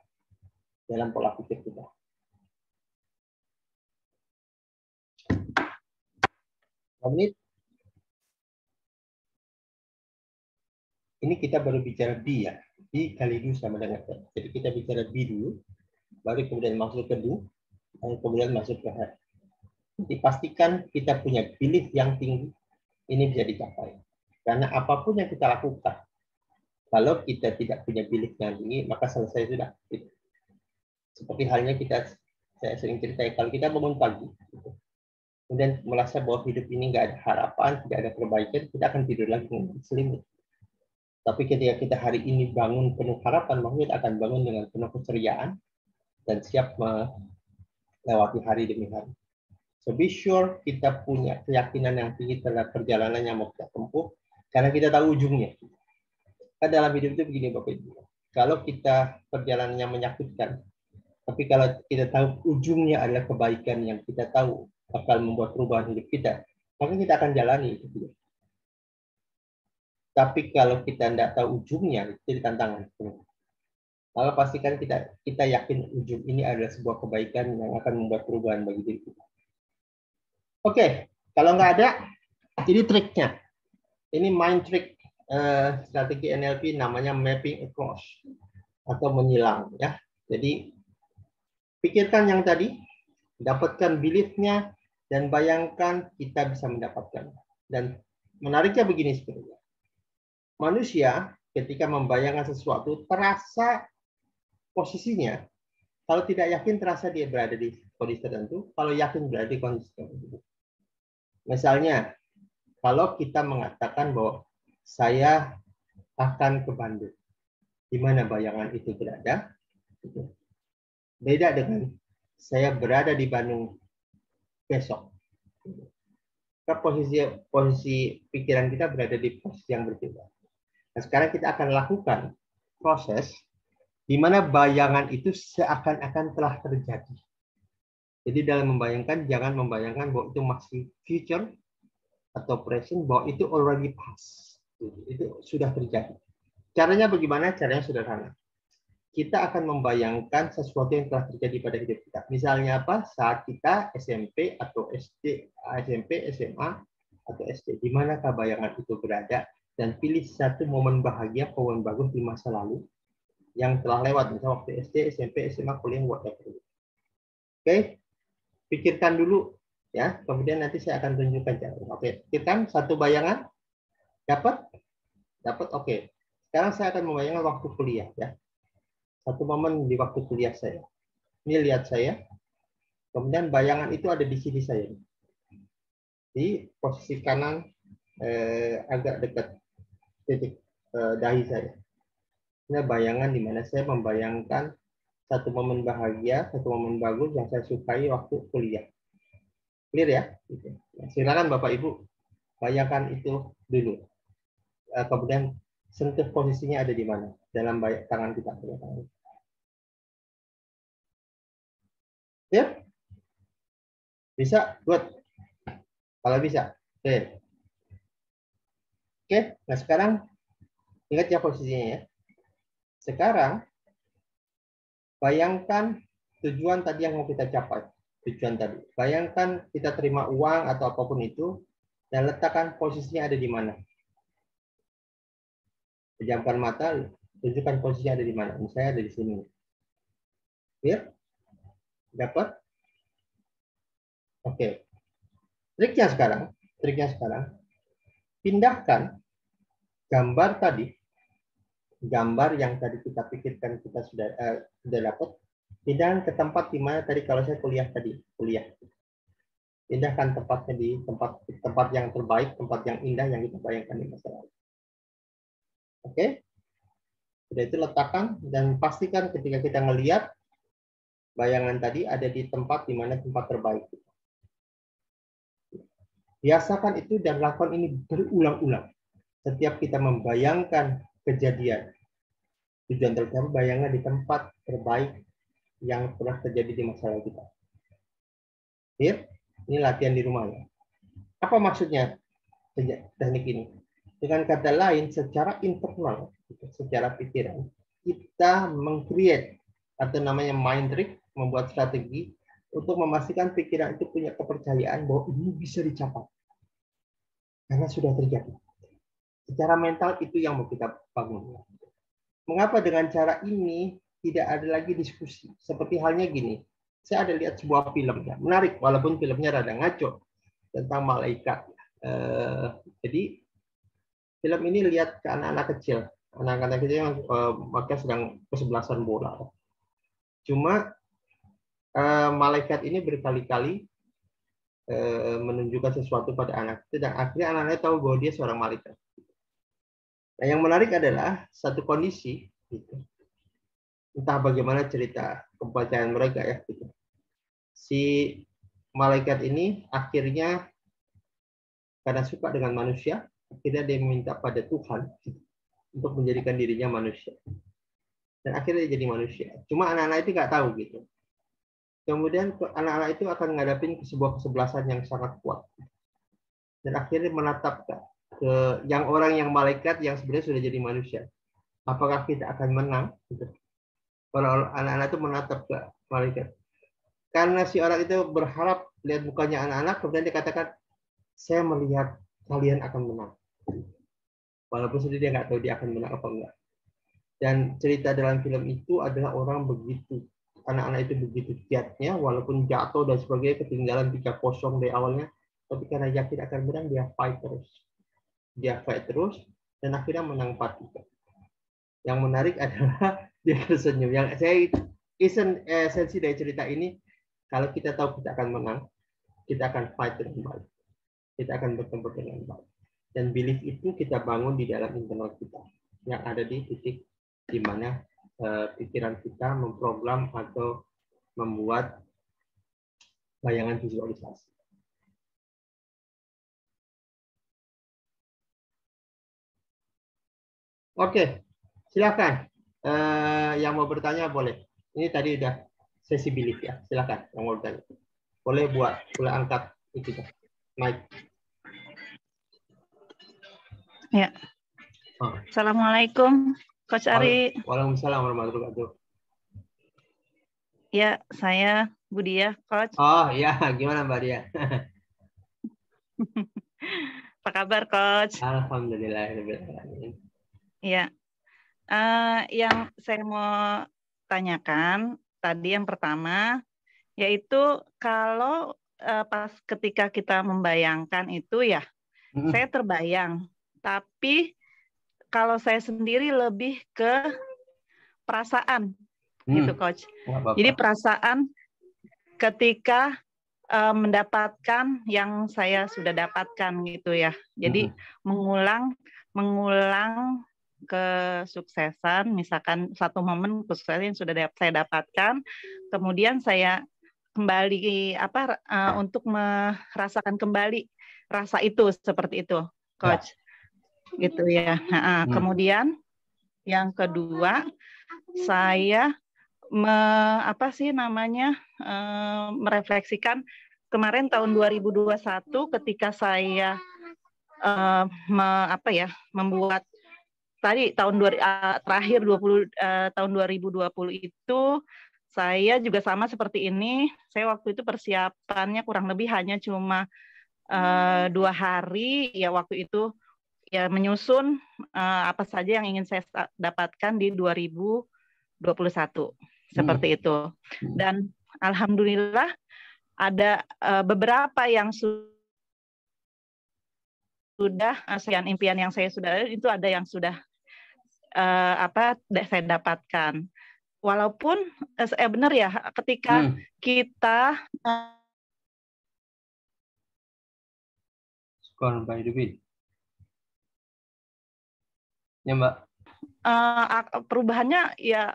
dalam pola pikir kita. Menit. Ini kita baru bicara B ya. B kali dulu sama dengan F. Jadi kita bicara B dulu, baru kemudian masuk ke do, dan kemudian masuk ke H. Dipastikan kita punya belief yang tinggi, ini bisa dicapai. Karena apapun yang kita lakukan, kalau kita tidak punya belief yang tinggi, maka selesai sudah. Seperti halnya saya sering cerita, kalau kita bangun pagi, kemudian merasa bahwa hidup ini nggak ada harapan, tidak ada perbaikan, kita akan tidur lagi dengan selimut. Tapi ketika kita hari ini bangun penuh harapan, maka kita akan bangun dengan penuh keceriaan dan siap melewati hari demi hari. So be sure kita punya keyakinan yang tinggi terhadap perjalanan yang mau kita tempuh, karena kita tahu ujungnya. Kan dalam hidup itu begini Bapak Ibu, kalau kita perjalanannya menyakitkan, tapi kalau kita tahu ujungnya adalah kebaikan yang kita tahu bakal membuat perubahan hidup kita, maka kita akan jalani itu. Tapi kalau kita tidak tahu ujungnya, itu jadi tantangan. Maka pastikan kita yakin ujung ini adalah sebuah kebaikan yang akan membuat perubahan bagi diri kita. Oke, kalau nggak ada, ini triknya. Ini mind trick strategi NLP namanya mapping across atau menyilang ya. Jadi pikirkan yang tadi, dapatkan beliefnya, dan bayangkan kita bisa mendapatkan. Dan menariknya begini sebenarnya. Manusia ketika membayangkan sesuatu terasa posisinya. Kalau tidak yakin terasa dia berada di kondisi tertentu. Kalau yakin berada di kondisi tertentu. Misalnya, kalau kita mengatakan bahwa saya akan ke Bandung, di mana bayangan itu berada, beda dengan saya berada di Bandung besok. Posisi pikiran kita berada di posisi yang berbeda. Nah, sekarang kita akan lakukan proses di mana bayangan itu seakan-akan telah terjadi. Jadi dalam membayangkan, jangan membayangkan bahwa itu masih future atau present, bahwa itu already past. Itu sudah terjadi. Caranya bagaimana? Caranya sederhana. Kita akan membayangkan sesuatu yang telah terjadi pada hidup kita. Misalnya apa? Saat kita SMP atau SD, SMP, SMA, atau SD. Di manakah bayangan itu berada? Dan pilih satu momen bahagia, momen bagus di masa lalu yang telah lewat. Misalnya waktu SD, SMP, SMA, kuliah, whatever. Oke? Pikirkan dulu. Ya, kemudian nanti saya akan tunjukkan cara. Oke, pikirkan satu bayangan. Dapat? Dapat, oke. Sekarang saya akan membayangkan waktu kuliah. Ya. Satu momen di waktu kuliah saya. Ini lihat saya. Kemudian bayangan itu ada di sini saya. Di posisi kanan agak dekat titik dahi saya. Ini bayangan di mana saya membayangkan satu momen bahagia, satu momen bagus yang saya sukai waktu kuliah. Clear ya? Silakan Bapak Ibu bayangkan itu dulu. Kemudian sentuh posisinya ada di mana dalam tangan kita. Ya? Bisa? Good. Kalau bisa. Oke. Oke, nah sekarang ingat ya posisinya ya. Sekarang bayangkan tujuan tadi yang mau kita capai. Tujuan tadi. Bayangkan kita terima uang atau apapun itu dan letakkan posisinya ada di mana. Pejamkan mata, tunjukkan posisinya ada di mana. Misalnya ada di sini. Clear? Dapat? Oke. Triknya sekarang, pindahkan gambar tadi, gambar yang tadi kita pikirkan kita sudah dapat, pindahkan ke tempat di mana tadi kalau saya kuliah. Pindahkan tempatnya di tempat yang terbaik, tempat yang indah yang kita bayangkan di masa lalu. Oke? Sudah itu letakkan dan pastikan ketika kita ngelihat bayangan tadi ada di tempat di mana tempat terbaik. Biasakan itu dan lakukan ini berulang-ulang. Setiap kita membayangkan kejadian, tujuan tercapai, bayangan di tempat terbaik yang pernah terjadi di masa lalu kita. Clear? Ini latihan di rumah ya. Apa maksudnya teknik ini? Dengan kata lain, secara internal, secara pikiran, kita meng-create atau namanya mind trick, membuat strategi untuk memastikan pikiran itu punya kepercayaan bahwa ini bisa dicapai. Karena sudah terjadi. Secara mental itu yang mau kita bangun. Mengapa dengan cara ini tidak ada lagi diskusi? Seperti halnya gini, saya ada lihat sebuah film ya, menarik walaupun filmnya rada ngaco tentang malaikat. Jadi film ini lihat ke anak-anak kecil, yang mereka sedang kesebelasan bola. Cuma malaikat ini berkali-kali menunjukkan sesuatu pada anak itu dan akhirnya anak-anaknya tahu bahwa dia seorang malaikat. Nah, yang menarik adalah satu kondisi, gitu. Entah bagaimana cerita kepercayaan mereka ya. Gitu. Si malaikat ini akhirnya karena suka dengan manusia, akhirnya dia meminta pada Tuhan untuk menjadikan dirinya manusia. Dan akhirnya dia jadi manusia. Cuma anak-anak itu nggak tahu gitu. Kemudian anak-anak itu akan ngadapin sebuah kesebelasan yang sangat kuat. Dan akhirnya menatap yang orang yang malaikat yang sebenarnya sudah jadi manusia. Apakah kita akan menang? Gitu. Kalau anak-anak itu menatap ke malaikat. Karena si orang itu berharap lihat mukanya anak-anak, kemudian dia katakan, saya melihat kalian akan menang. Walaupun sendiri dia nggak tahu dia akan menang apa enggak. Dan cerita dalam film itu adalah orang begitu, anak-anak itu begitu giatnya, walaupun jatuh dan sebagainya, ketinggalan 3-0 dari awalnya, tapi karena yakin akan menang, dia fight terus. Dia fight terus, dan akhirnya menang 4-3. Yang menarik adalah dia tersenyum. Yang saya esensi dari cerita ini, kalau kita tahu kita akan menang, kita akan fight dengan baik. Kita akan bertempur dengan baik. Dan belief itu kita bangun di dalam internal kita, yang ada di titik di mana pikiran kita memprogram atau membuat bayangan visualisasi. Oke, silakan. Yang mau bertanya boleh. Ini tadi udah sesi belief ya. Silakan yang mau bertanya. Boleh boleh angkat itu mic. Ya. Assalamualaikum, Coach Ari. Waalaikumsalam warahmatullahi wabarakatuh. Ya, saya Budia, Coach. Oh ya, gimana Mbak Dia? Apa kabar, Coach? Alhamdulillah. Ya, yang saya mau tanyakan tadi yang pertama, yaitu kalau pas ketika kita membayangkan itu ya, saya terbayang. Tapi kalau saya sendiri lebih ke perasaan, gitu, Coach. Jadi perasaan ketika mendapatkan yang saya sudah dapatkan gitu ya. Jadi mengulang kesuksesan, misalkan satu momen kesuksesan yang sudah saya dapatkan, kemudian saya kembali untuk merasakan kembali rasa itu seperti itu, Coach. Gitu ya. Kemudian yang kedua, saya merefleksikan kemarin tahun 2021 ketika saya membuat tadi terakhir tahun 2020 itu saya juga sama seperti ini. Saya waktu itu persiapannya kurang lebih hanya cuma 2 hari ya, waktu itu ya menyusun apa saja yang ingin saya dapatkan di 2021 seperti itu. Dan alhamdulillah ada beberapa yang sudah impian yang saya sudah ada, itu ada yang sudah saya dapatkan. Walaupun benar ya, ketika kita ya Mbak, perubahannya ya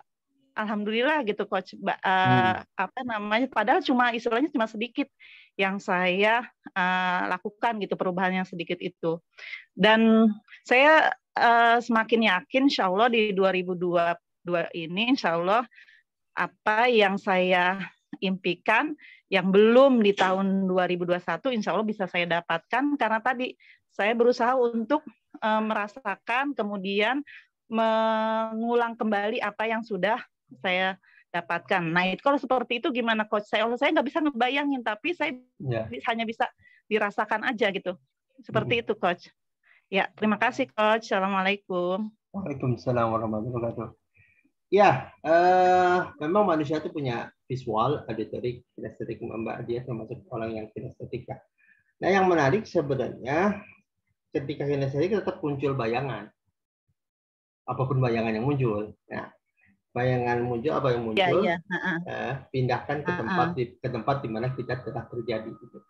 alhamdulillah gitu, Coach. Padahal istilahnya cuma sedikit yang saya lakukan gitu, perubahan yang sedikit itu. Dan saya semakin yakin insya Allah di 2022 ini insya Allah apa yang saya impikan yang belum di tahun 2021 insya Allah bisa saya dapatkan, karena tadi saya berusaha untuk merasakan kemudian mengulang kembali apa yang sudah saya dapatkan. Nah, itu kalau seperti itu gimana, Coach? Saya nggak bisa ngebayangin, tapi saya hanya bisa dirasakan aja gitu. Seperti itu, Coach. Ya, terima kasih, Coach. Assalamualaikum. Waalaikumsalam warahmatullahi wabarakatuh. Ya, memang manusia itu punya visual, auditorik, kinestetik. Mbak Dia termasuk orang yang kinestetik ya. Nah, yang menarik sebenarnya ketika kinestetik tetap muncul bayangan. Apapun bayangan yang muncul. Nah, bayangan muncul apa yang muncul? Pindahkan ke tempat di mana kita telah terjadi gitu.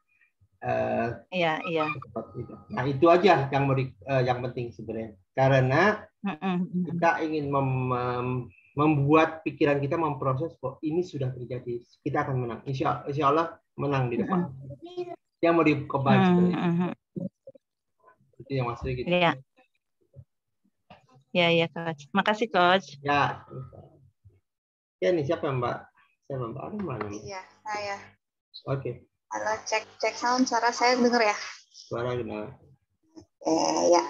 Nah, itu aja yang penting sebenarnya. Karena kita ingin membuat pikiran kita memproses bahwa ini sudah terjadi, kita akan menang. Insya Allah menang di depan. Yang mau dikembali sebenarnya. Itu yang maksudnya gitu. Ya, Coach. Makasih, Coach. Ya. Ya, nih siapa Mbak? Saya Mbak Arman. Iya, saya. Oke. Halo, cek sound, suara saya dengar ya? Suara dengar. Ya.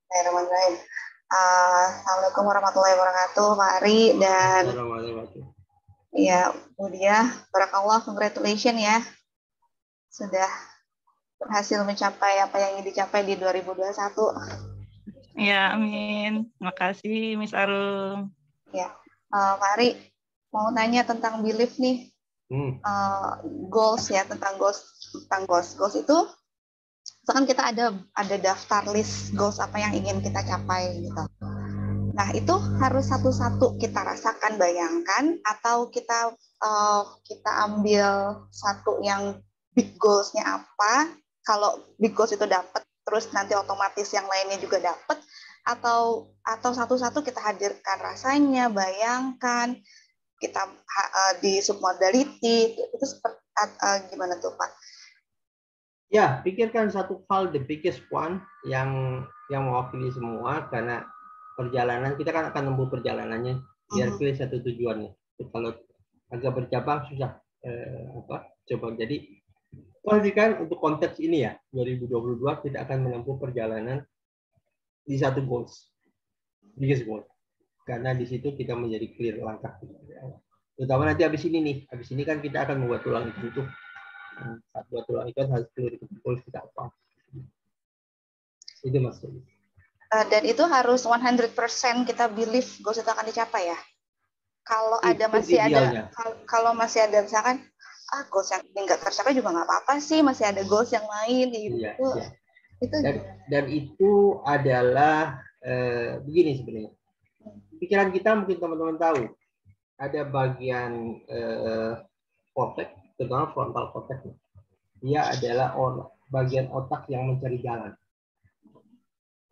Bismillahirrahmanirrahim. Assalamualaikum warahmatullahi wabarakatuh, Pak Ari dan ya Budia. Barakallah, congratulations ya, sudah berhasil mencapai apa yang ingin dicapai di 2021. Ya, amin. Makasih, Miss Arum. Ya, Pak Ari mau tanya tentang belief nih, goals ya, tentang goals itu. Misalkan kita ada daftar list goals apa yang ingin kita capai gitu. Nah, itu harus satu-satu kita rasakan, bayangkan, atau kita ambil satu yang big goals-nya apa. Kalau big goals itu dapat, terus nanti otomatis yang lainnya juga dapat, atau satu-satu kita hadirkan rasanya, bayangkan, kita di submodality itu seperti gimana tuh, Pak? Ya, pikirkan satu hal, the biggest one yang mewakili semua, karena perjalanan kita kan akan nempuh perjalanannya biar pilih satu tujuannya. Kalau agak bercabang susah coba. Jadi pastikan untuk konteks ini ya 2022 kita akan menempuh perjalanan di satu goals, biggest goal, karena di situ kita menjadi clear langkah kita. Terutama nanti habis ini kan kita akan membuat tulang itu. Saat buat tulang ikan harus clear goals kita apa. Itu maksudnya. Dan itu harus 100% kita believe goals itu akan dicapai ya. Kalau masih ada misalkan goals yang nggak tercapai juga nggak apa-apa sih, masih ada goals yang lain gitu. Iya. Dan itu adalah begini sebenarnya. Pikiran kita mungkin teman-teman tahu ada bagian cortex, terutama frontal cortex. Dia adalah bagian otak yang mencari jalan.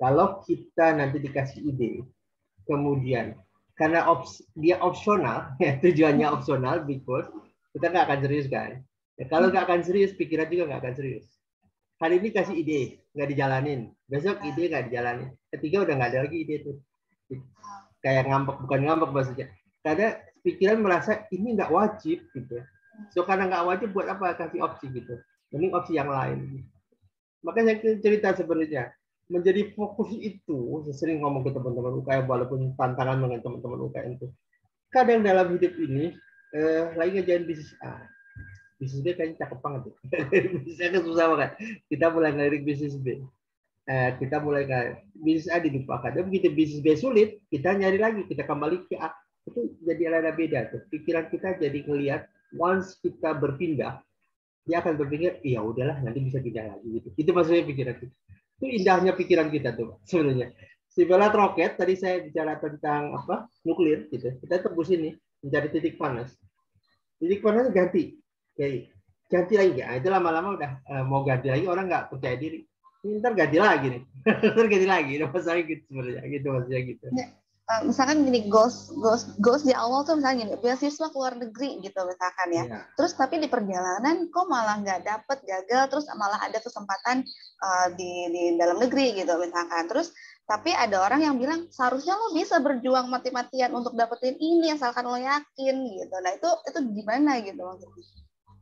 Kalau kita nanti dikasih ide, kemudian karena dia opsional, ya, tujuannya opsional, because kita nggak akan serius kan. Ya, kalau nggak akan serius, pikiran juga nggak akan serius. Hari ini kasih ide, nggak dijalanin. Besok ide nggak dijalanin. Ketiga udah nggak ada lagi ide tuh. Kayak bukan ngambek maksudnya. Karena pikiran merasa ini nggak wajib gitu. So karena nggak wajib, buat apa kasih opsi gitu. Mending opsi yang lain. Makanya saya cerita sebenarnya. Menjadi fokus itu, saya sering ngomong ke teman-teman UKM, walaupun tantangan dengan teman-teman UKM itu. Kadang dalam hidup ini, lagi ngerjain bisnis A. Bisnis B kayaknya cakep banget. Bisnis A kan susah banget. Kita mulai ngelirik bisnis B. Kita mulai bisnis A dilupakan. Dan begitu bisnis B sulit, kita nyari lagi. Kita kembali ke A. Itu jadi ada beda tuh. Pikiran kita jadi ngelihat, once kita berpindah, dia akan berpikir, iya udahlah, nanti bisa pindah lagi. Gitu. Itu maksudnya pikiran kita. Itu indahnya pikiran kita tuh sebenarnya. Stimulat roket, tadi saya bicara tentang nuklir gitu. Kita tembus ini mencari titik panas. Titik panas ganti. Ganti lagi ya. Itu lama-lama udah mau ganti lagi, orang nggak percaya diri. Ntar ganti lagi nih. Ntar ganti lagi. Masalahnya gitu sebenarnya. Gitu maksudnya gitu. Misalkan gini, goals di awal tuh misalnya gini, beasiswa ke luar negeri gitu misalkan ya. Terus tapi di perjalanan kok malah nggak dapet, gagal, terus malah ada kesempatan di dalam negeri gitu misalkan. Terus tapi ada orang yang bilang seharusnya lo bisa berjuang mati-matian untuk dapetin ini asalkan lo yakin gitu. Nah itu gimana gitu maksudnya?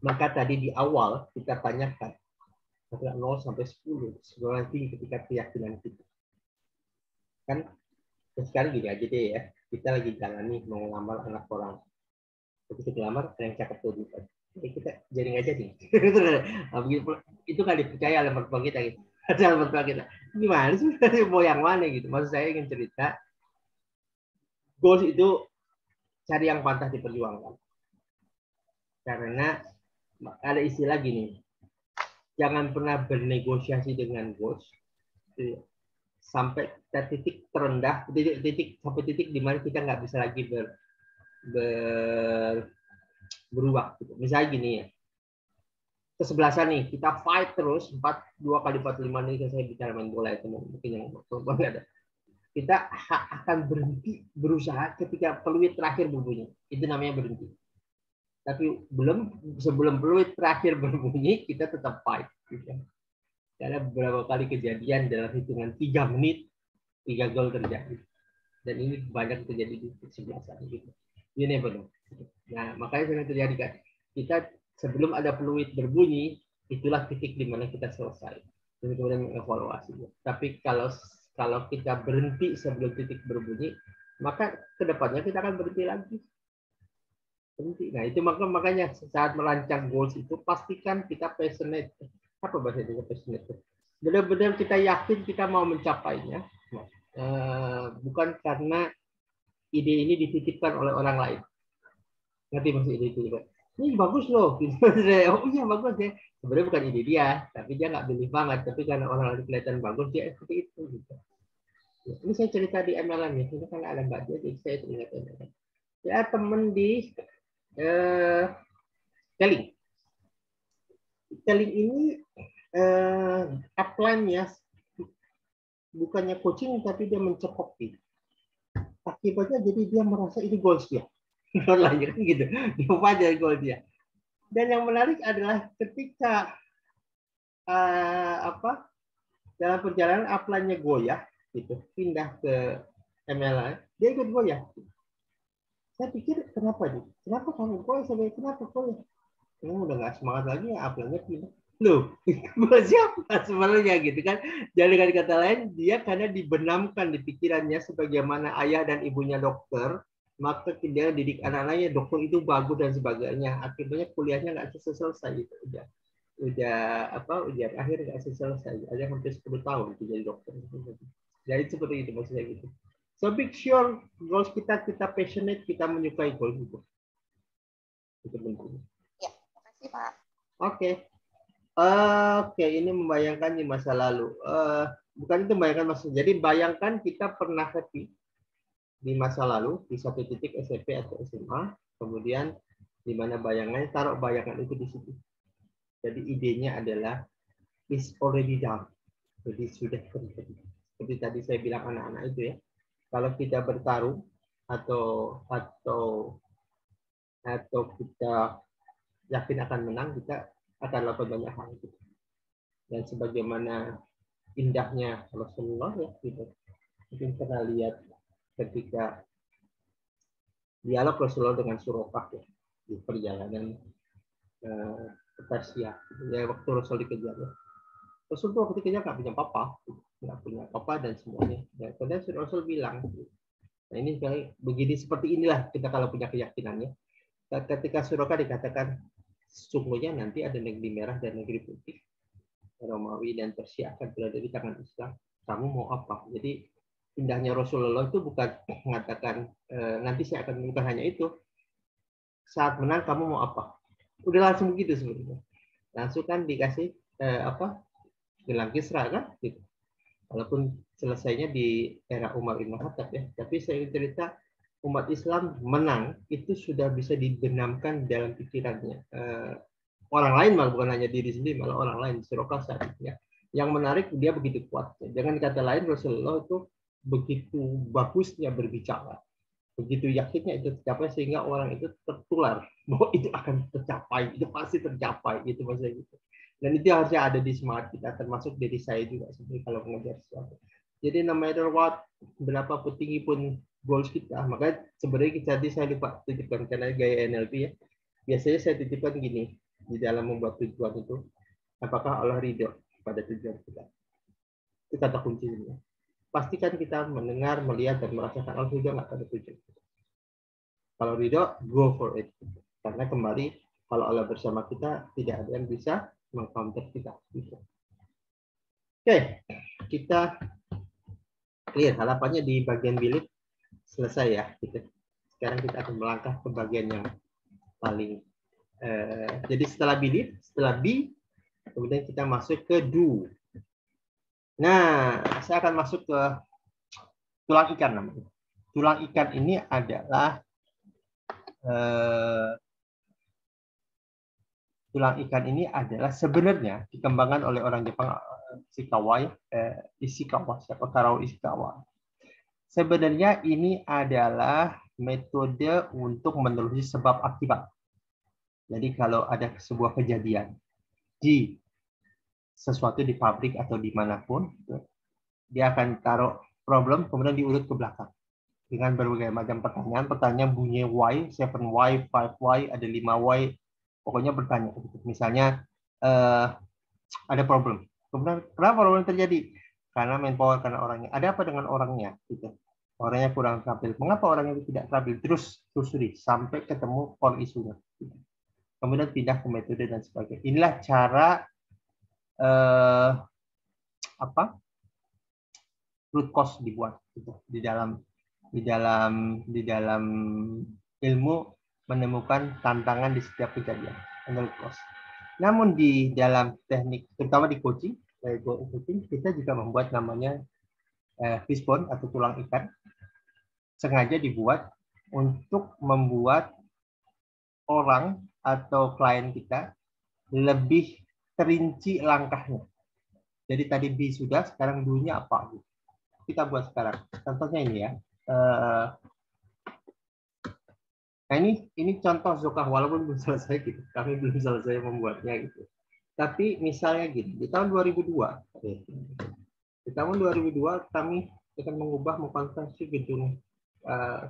Maka tadi di awal kita tanyakan 0 sampai 10 sebenarnya tinggi ketika keyakinan kita. Kan sekarang gini aja deh ya, kita lagi jalan nih mau ngelamar anak orang. Begitu ngelamar, ada yang cakep tuh. Jadi kita jaring aja nih. Itu kan dipercaya oleh mertua kita gitu. Ada mertua kita. Gimana sih? Mau yang mana gitu. Maksud saya ingin cerita, goals itu cari yang pantas diperjuangkan. Karena ada istilah gini, jangan pernah bernegosiasi dengan goals sampai titik terendah, sampai titik di mana kita nggak bisa lagi berubah. Gitu. Misalnya gini ya, kesebelasan nih, kita fight terus 2 kali 45 nih, saya bicara main bola itu mungkin yang nggak ada. Kita akan berhenti berusaha ketika peluit terakhir berbunyi. Itu namanya berhenti. Tapi sebelum peluit terakhir berbunyi, kita tetap fight. Gitu. Karena beberapa kali kejadian dalam hitungan 3 menit, 3 gol terjadi. Dan ini banyak terjadi di sebelah sana. Gitu. Ini benar. Nah, makanya sering terjadi kan. Kita sebelum ada peluit berbunyi, itulah titik di mana kita selesai. dan kemudian mengevaluasi. Tapi kalau kita berhenti sebelum titik berbunyi, maka kedepannya kita akan berhenti lagi. Nah, itu makanya saat merancang goals itu pastikan kita passionate. Apa bahasa Indonesia passionate? Benar-benar kita yakin kita mau mencapainya, bukan karena ide ini dititipkan oleh orang lain. Ngerti maksud ide itu? Ini bagus loh. Oh iya bagus ya. Sebenarnya bukan ide dia, tapi dia nggak pilih banget. Tapi karena orang lain kelihatan bagus, dia seperti itu. Gitu. Ini saya cerita di MLM ya. Ini kan ada Mbak Dia, jadi saya teringat MLM. Ya temen di Telling. Telling ini upline-nya bukannya coaching, tapi dia mencekoki. Akibatnya jadi dia merasa ini goals dia. Lanjut gitu. Dia wajar goals dia. Dan yang menarik adalah ketika dalam perjalanan upline-nya goyah, gitu, pindah ke MLM, dia ikut goyah. Saya pikir kenapa nih? Kenapa kamu goyah? Kenapa goyah? Kamu udah nggak semangat lagi ya, upline-nya pindah. Loh, siapa sebenarnya gitu kan? Jadi dengan kata lain, dia karena dibenamkan di pikirannya sebagaimana ayah dan ibunya dokter, maka dia didik anak-anaknya dokter itu bagus dan sebagainya. Akhirnya kuliahnya nggak selesai gitu. Ujian akhir nggak selesai. Ada hampir 10 tahun itu jadi dokter. Jadi seperti itu maksudnya gitu. So make sure goals kita passionate, kita menyukai goals itu. Itu penting. Ya, makasih Pak. Oke. Oke, ini membayangkan di masa lalu. Bukan itu membayangkan masa. Jadi bayangkan kita pernah happy di masa lalu di satu titik SMP atau SMA, kemudian di mana bayangannya, taruh bayangan itu di situ. Jadi idenya adalah is already done. Jadi sudah terjadi. Seperti tadi saya bilang anak-anak itu ya. Kalau kita bertarung atau kita yakin akan menang, kita akan lakukan banyak hal itu. Dan sebagaimana indahnya Rasulullah ya, gitu. Mungkin pernah lihat ketika dialog Rasulullah dengan Surokah ya, di perjalanan ke Persia. Ya, waktu Rasul dikejar ya. Rasulullah waktu dikejar nggak punya apa-apa dan semuanya. Ya, kemudian Rasul bilang, nah ini begini seperti inilah kita kalau punya keyakinannya. Ketika Surokah dikatakan sesungguhnya nanti ada negeri merah dan negeri putih, Romawi dan Persia akan berada di tangan Islam. Kamu mau apa? Jadi indahnya Rasulullah itu bukan mengatakan nanti saya akan bukan hanya itu. Saat menang kamu mau apa? Udah langsung begitu sebenarnya. Langsung kan dikasih gelang Kisra kan? Gitu. Walaupun selesainya di era Umar bin Khattab ya. Tapi saya ingin cerita umat Islam menang itu sudah bisa dibenamkan dalam pikirannya. Orang lain malah bukan hanya diri sendiri, malah orang lain. Surokah saat ya. Yang menarik dia begitu kuat. Dengan kata lain Rasulullah itu begitu bagusnya berbicara, begitu yakinnya itu tercapai sehingga orang itu tertular bahwa itu akan tercapai, itu pasti tercapai gitu maksudnya gitu. Dan itu harusnya ada di semangat kita, termasuk dari saya juga sebenarnya kalau mengejar sesuatu. Jadi no matter what, berapa tinggi pun goals kita, maka sebenarnya tadi saya lupa titipkan karena gaya NLP ya. Biasanya saya titipkan gini di dalam membuat tujuan itu, apakah Allah ridho pada tujuan kita? Itu kata kuncinya. Pastikan kita mendengar, melihat, dan merasakan Allah ridho nggak pada tujuan. Kalau ridho, go for it. Karena kembali, kalau Allah bersama kita, tidak ada yang bisa meng-counter kita. Oke, kita clear. Harapannya di bagian bilik selesai ya. Sekarang kita akan melangkah ke bagian yang paling. Jadi setelah bilik, setelah be, kemudian kita masuk ke do. Nah, saya akan masuk ke tulang ikan namanya. Tulang ikan ini adalah sebenarnya dikembangkan oleh orang Jepang Ishikawa. Siapa tahu Ishikawa. Sebenarnya ini adalah metode untuk menelusuri sebab akibat. Jadi kalau ada sebuah kejadian di sesuatu di pabrik atau dimanapun, dia akan taruh problem, kemudian diurut ke belakang. Dengan berbagai macam pertanyaan bunyi why, 7why, 5why, ada 5why, pokoknya bertanya. Misalnya, ada problem. Kemudian kenapa problem terjadi? Karena manpower, karena orangnya. Ada apa dengan orangnya? Gitu. Orangnya kurang terampil. Mengapa orangnya tidak terampil? Terus telusuri sampai ketemu core isunya. Gitu. Kemudian pindah ke metode dan sebagainya. Inilah cara root cause dibuat gitu. di dalam ilmu menemukan tantangan di setiap kejadian, root cause. Namun di dalam teknik, terutama di coaching kita juga membuat namanya fishbone atau tulang ikan, sengaja dibuat untuk membuat orang atau klien kita lebih terinci langkahnya. Jadi tadi B sudah, sekarang dulunya apa? Kita buat sekarang. Contohnya ini ya. Nah ini contoh Zokah, walaupun belum selesai gitu. Kami belum selesai membuatnya gitu. Tapi misalnya gini, di tahun 2002, kami akan mengkonversi gedung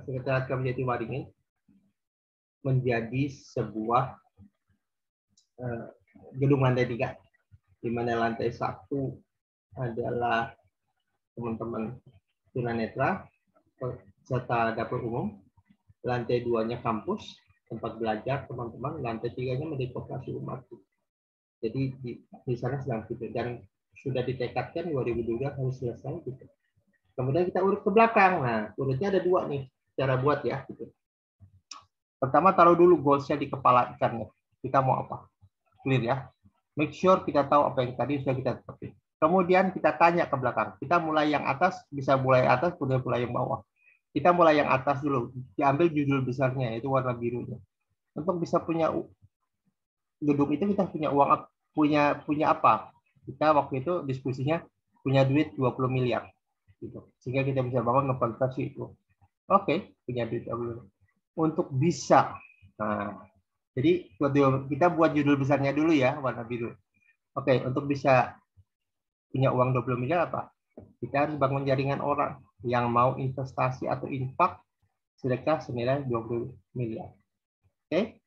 Sekretariat KPJT Waringin menjadi sebuah gedung lantai 3, di mana lantai 1 adalah teman-teman tunanetra serta dapur umum, lantai 2-nya kampus tempat belajar teman-teman, lantai 3-nya menjadi koperasi umat. Jadi di sana sedang gitu, dan sudah ditekadkan 2002 harus selesai gitu. Kemudian kita urut ke belakang. Nah, urutnya ada 2 nih cara buat ya gitu. Pertama, taruh dulu goalsnya di kepala ikannya. Kita mau apa? Clear ya. Make sure kita tahu apa yang tadi sudah kita tetapin. Kemudian kita tanya ke belakang. Kita mulai yang atas, bisa mulai atas, kemudian mulai yang bawah. Kita mulai yang atas dulu. Diambil judul besarnya, yaitu warna birunya. Untuk bisa punya gedung itu kita punya apa? Kita waktu itu diskusinya punya duit 20 miliar. Gitu. Sehingga kita bisa bangun ngekonversi itu. Oke, punya duit 20 miliar. Untuk bisa. Nah, jadi kita buat judul besarnya dulu ya, warna biru. Oke, untuk bisa punya uang 20 miliar apa? Kita harus bangun jaringan orang yang mau investasi atau infak sedekah senilai 20 miliar. Oke?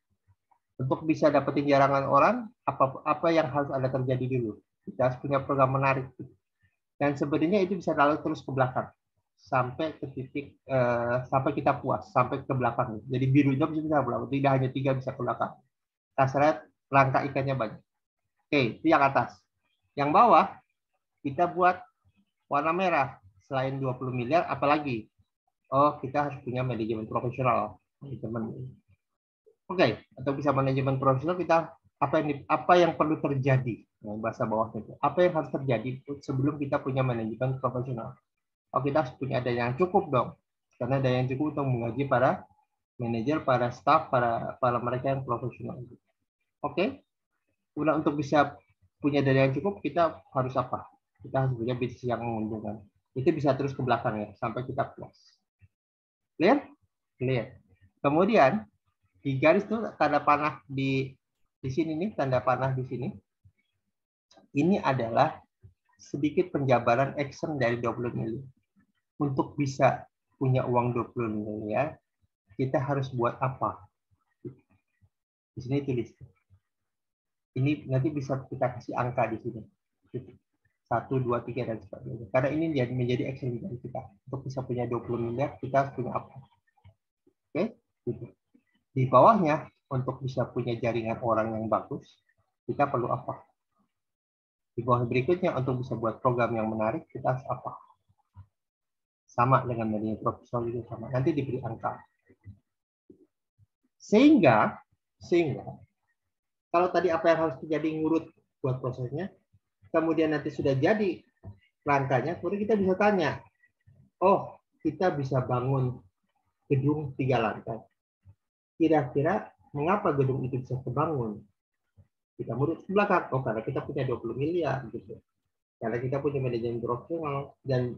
Untuk bisa dapetin jaringan orang, apa yang harus ada terjadi dulu? Kita harus punya program menarik. Dan sebenarnya itu bisa lalu terus ke belakang. Sampai ke titik, sampai kita puas, sampai ke belakang. Jadi birunya bisa ke belakang, tidak hanya 3 bisa ke belakang. Kasrat, rangka ikannya banyak. Oke, itu yang atas. Yang bawah, kita buat warna merah. Selain 20 miliar, apalagi? Oh, kita harus punya manajemen profesional. Oke, atau bisa manajemen profesional, kita apa yang perlu terjadi? Nah, bahasa bawahnya itu. Apa yang harus terjadi sebelum kita punya manajemen profesional? Oh, kita harus punya dana yang cukup dong. Karena dana yang cukup untuk menggaji para manajer, para staff, para mereka yang profesional. Oke. Kemudian untuk bisa punya dana yang cukup, kita harus apa? Kita harus punya bisnis yang menguntungkan. Itu bisa terus ke belakang ya, sampai kita puas. Clear? Clear. Kemudian, di garis itu tanda panah di sini nih, tanda panah di sini. Ini adalah sedikit penjabaran action dari 20 miliar. Untuk bisa punya uang 20 miliar, kita harus buat apa? Di sini tulis. Ini nanti bisa kita kasih angka di sini. 1, 2, 3, dan sebagainya. Karena ini menjadi action dari kita. Untuk bisa punya 20 miliar, kita harus punya apa? Oke? Di bawahnya, untuk bisa punya jaringan orang yang bagus, kita perlu apa? Di bawah berikutnya, untuk bisa buat program yang menarik, kita harus apa? Sama dengan manajemen profesional itu sama. Nanti diberi angka. Sehingga kalau tadi apa yang harus terjadi ngurut buat prosesnya, kemudian nanti sudah jadi rangkanya, kemudian kita bisa tanya, oh kita bisa bangun gedung 3 lantai. Kira-kira mengapa gedung itu bisa terbangun? Kita mundur ke belakang, oh karena kita punya 20 miliar gitu. Karena kita punya manajemen profesional, dan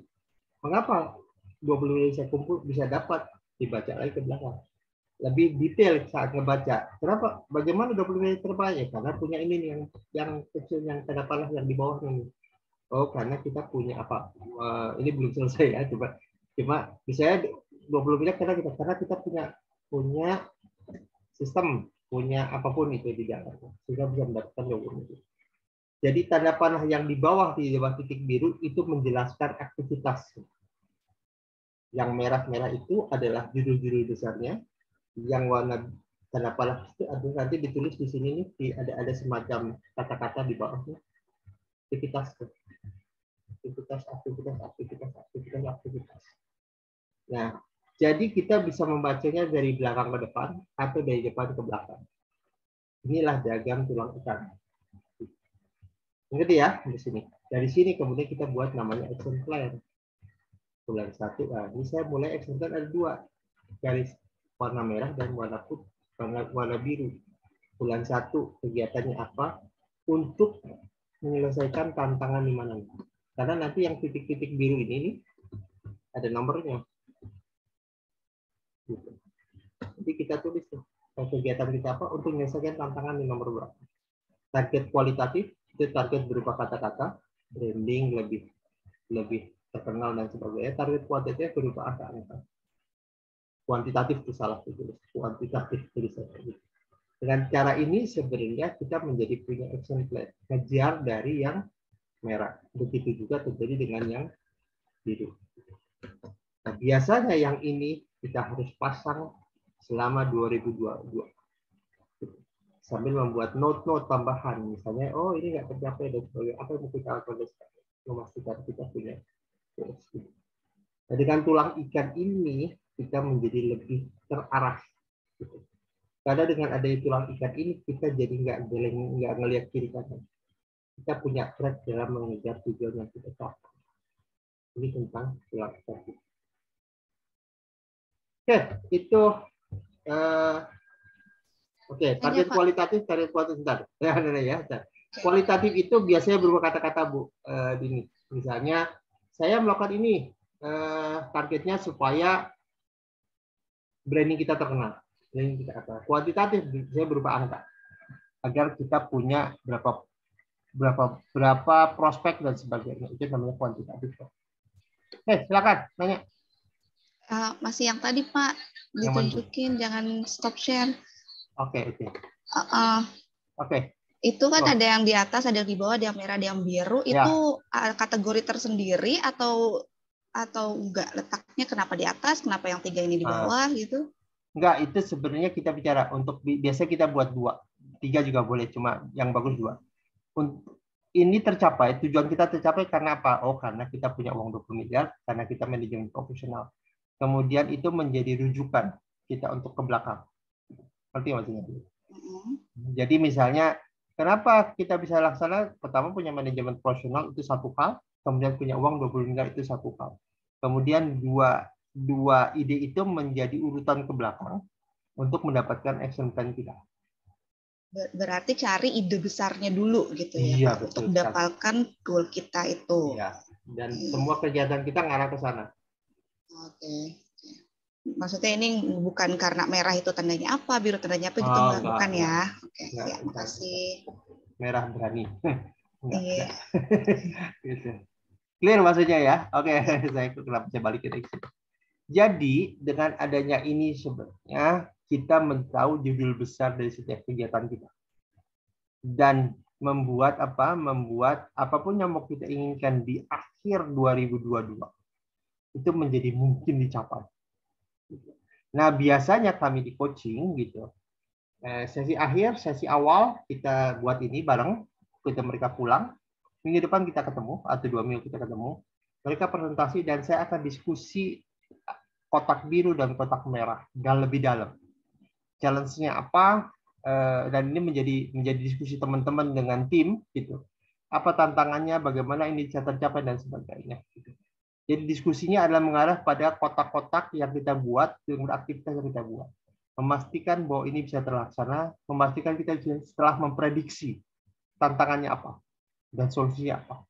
mengapa 20 miliar bisa kumpul, bisa dapat, dibaca lagi ke belakang. Lebih detail saat ngebaca. Kenapa? Bagaimana 20 miliar terbanyak? Karena punya ini nih, yang kecil, yang tanda panah yang di bawah ini. Oh, karena kita punya apa? Ini belum selesai ya, cuma misalnya 20 miliar karena kita punya sistem, punya apapun itu di Jakarta, sehingga bisa mendapatkan 20 miliar. Jadi tanda panah yang di bawah titik biru itu menjelaskan aktivitas. Yang merah-merah itu adalah judul-judul besarnya. Yang warna tanda panah itu nanti ditulis di sini nih, ada semacam kata-kata di bawahnya. Aktivitas. Nah, jadi kita bisa membacanya dari belakang ke depan atau dari depan ke belakang. Inilah diagram tulang ikan. Ngerti ya di sini. Dari sini kemudian kita buat namanya action plan. Bulan 1, ini saya mulai action plan ada 2 garis warna merah dan warna putih, warna biru. Bulan 1 kegiatannya apa? Untuk menyelesaikan tantangan di mana. Karena nanti yang titik-titik biru ini nih, ada nomornya. Gitu. Jadi kita tulis kegiatan kita apa untuk menyelesaikan tantangan di nomor berapa. Target kualitatif itu target berupa kata-kata, branding lebih terkenal dan sebagainya. Target kuantitatif berupa angka-angka. Kuantitatif itu salah ditulis, kuantitatif tulisannya. Dengan cara ini sebenarnya kita menjadi punya action plan, ngejar dari yang merah. Begitu juga terjadi dengan yang biru. Nah, biasanya yang ini kita harus pasang selama 2022. Sambil membuat note-note tambahan, misalnya, oh ini nggak tercapai dan sebagainya, apa yang mesti kita lakukan, memastikan kita punya. Nah, dengan tulang ikan ini kita menjadi lebih terarah. Gitu. Karena dengan adanya tulang ikan ini kita jadi nggak ngelihat kiri kanan. Kita punya track dalam mengejar tujuan yang kita capai. Ini tentang tulang ikan. Oke, itu. Oke, target kualitatif, bentar. Ya. Kualitatif itu biasanya berupa kata-kata Bu Dini. Misalnya, saya melakukan ini, targetnya supaya branding kita terkenal. Branding kita apa? Kuantitatif biasanya berupa angka, agar kita punya berapa prospek dan sebagainya. Itu namanya kuantitatif. Silakan nanya. Masih yang tadi Pak, ditunjukin jangan stop share. Oke. Itu kan ada yang di atas, ada yang di bawah, ada yang merah, ada yang biru. Ya. Itu kategori tersendiri atau enggak, letaknya kenapa di atas, kenapa yang 3 ini di bawah gitu? Enggak, itu sebenarnya kita bicara untuk biasa kita buat 2, 3 juga boleh, cuma yang bagus 2. Ini tercapai, tujuan kita tercapai karena apa? Oh, karena kita punya uang 20 miliar, karena kita manajemen profesional. Kemudian itu menjadi rujukan kita untuk ke belakang. Ngerti maksudnya? Jadi misalnya, kenapa kita bisa laksana? Pertama punya manajemen profesional itu 1 hal, kemudian punya uang 20 miliar itu 1 hal. Kemudian dua ide itu menjadi urutan ke belakang untuk mendapatkan action plan kita. Berarti cari ide besarnya dulu gitu ya, iya, Pak, untuk mendapatkan goal kita itu. Iya. Dan semua kegiatan kita ngarah ke sana. Oke. Maksudnya ini bukan karena merah itu tandanya apa, biru tandanya apa gitu, bukan ya? Oke, ya, makasih. Merah berani. Iya. Gitu. Clear maksudnya ya? Oke, kenapa saya balikin lagi. Jadi dengan adanya ini sebenarnya kita tahu judul besar dari setiap kegiatan kita dan membuat apapun yang mau kita inginkan di akhir 2022 itu menjadi mungkin dicapai. Nah, biasanya kami di coaching gitu, sesi akhir, sesi awal kita buat ini bareng, mereka pulang, minggu depan kita ketemu atau 2 minggu kita ketemu, mereka presentasi dan saya akan diskusi kotak biru dan kotak merah dan lebih dalam. Challenge-nya apa? Dan ini menjadi diskusi teman-teman dengan tim gitu. Apa tantangannya? Bagaimana ini bisa tercapai dan sebagainya. Gitu. Jadi diskusinya adalah mengarah pada kotak-kotak yang kita buat, dengan aktivitas yang kita buat. Memastikan bahwa ini bisa terlaksana, memastikan kita setelah memprediksi tantangannya apa dan solusinya apa.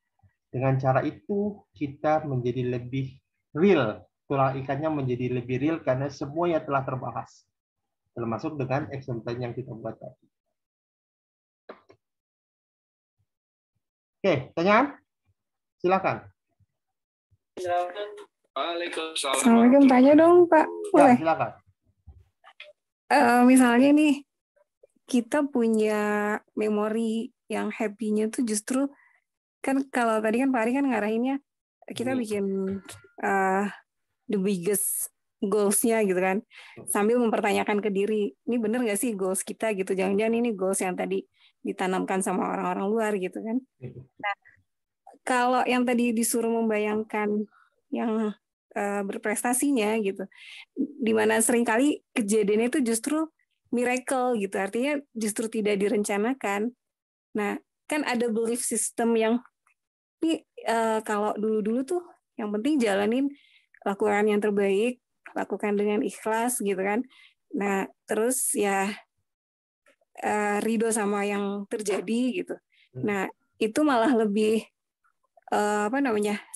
Dengan cara itu kita menjadi lebih real, tulang ikannya menjadi lebih real karena semuanya telah terbahas, termasuk dengan action plan yang kita buat tadi. Oke, pertanyaan? Silakan. Assalamualaikum, tanya dong Pak. Boleh? Ya, silakan. Misalnya nih, kita punya memori yang happy-nya tuh justru kan kalau tadi kan Pak Ari kan ngarahinnya kita bikin the biggest goals-nya gitu kan, sambil mempertanyakan ke diri, ini bener nggak sih goals kita gitu, jangan-jangan ini goals yang tadi ditanamkan sama orang-orang luar gitu kan. Nah, kalau yang tadi disuruh membayangkan yang berprestasinya gitu, dimana seringkali kejadiannya itu justru miracle gitu, artinya justru tidak direncanakan. Nah, kan ada belief system yang ini kalau dulu-dulu tuh yang penting jalanin, lakukan yang terbaik, lakukan dengan ikhlas gitu kan. Nah, terus ya ridho sama yang terjadi gitu. Nah, itu malah lebih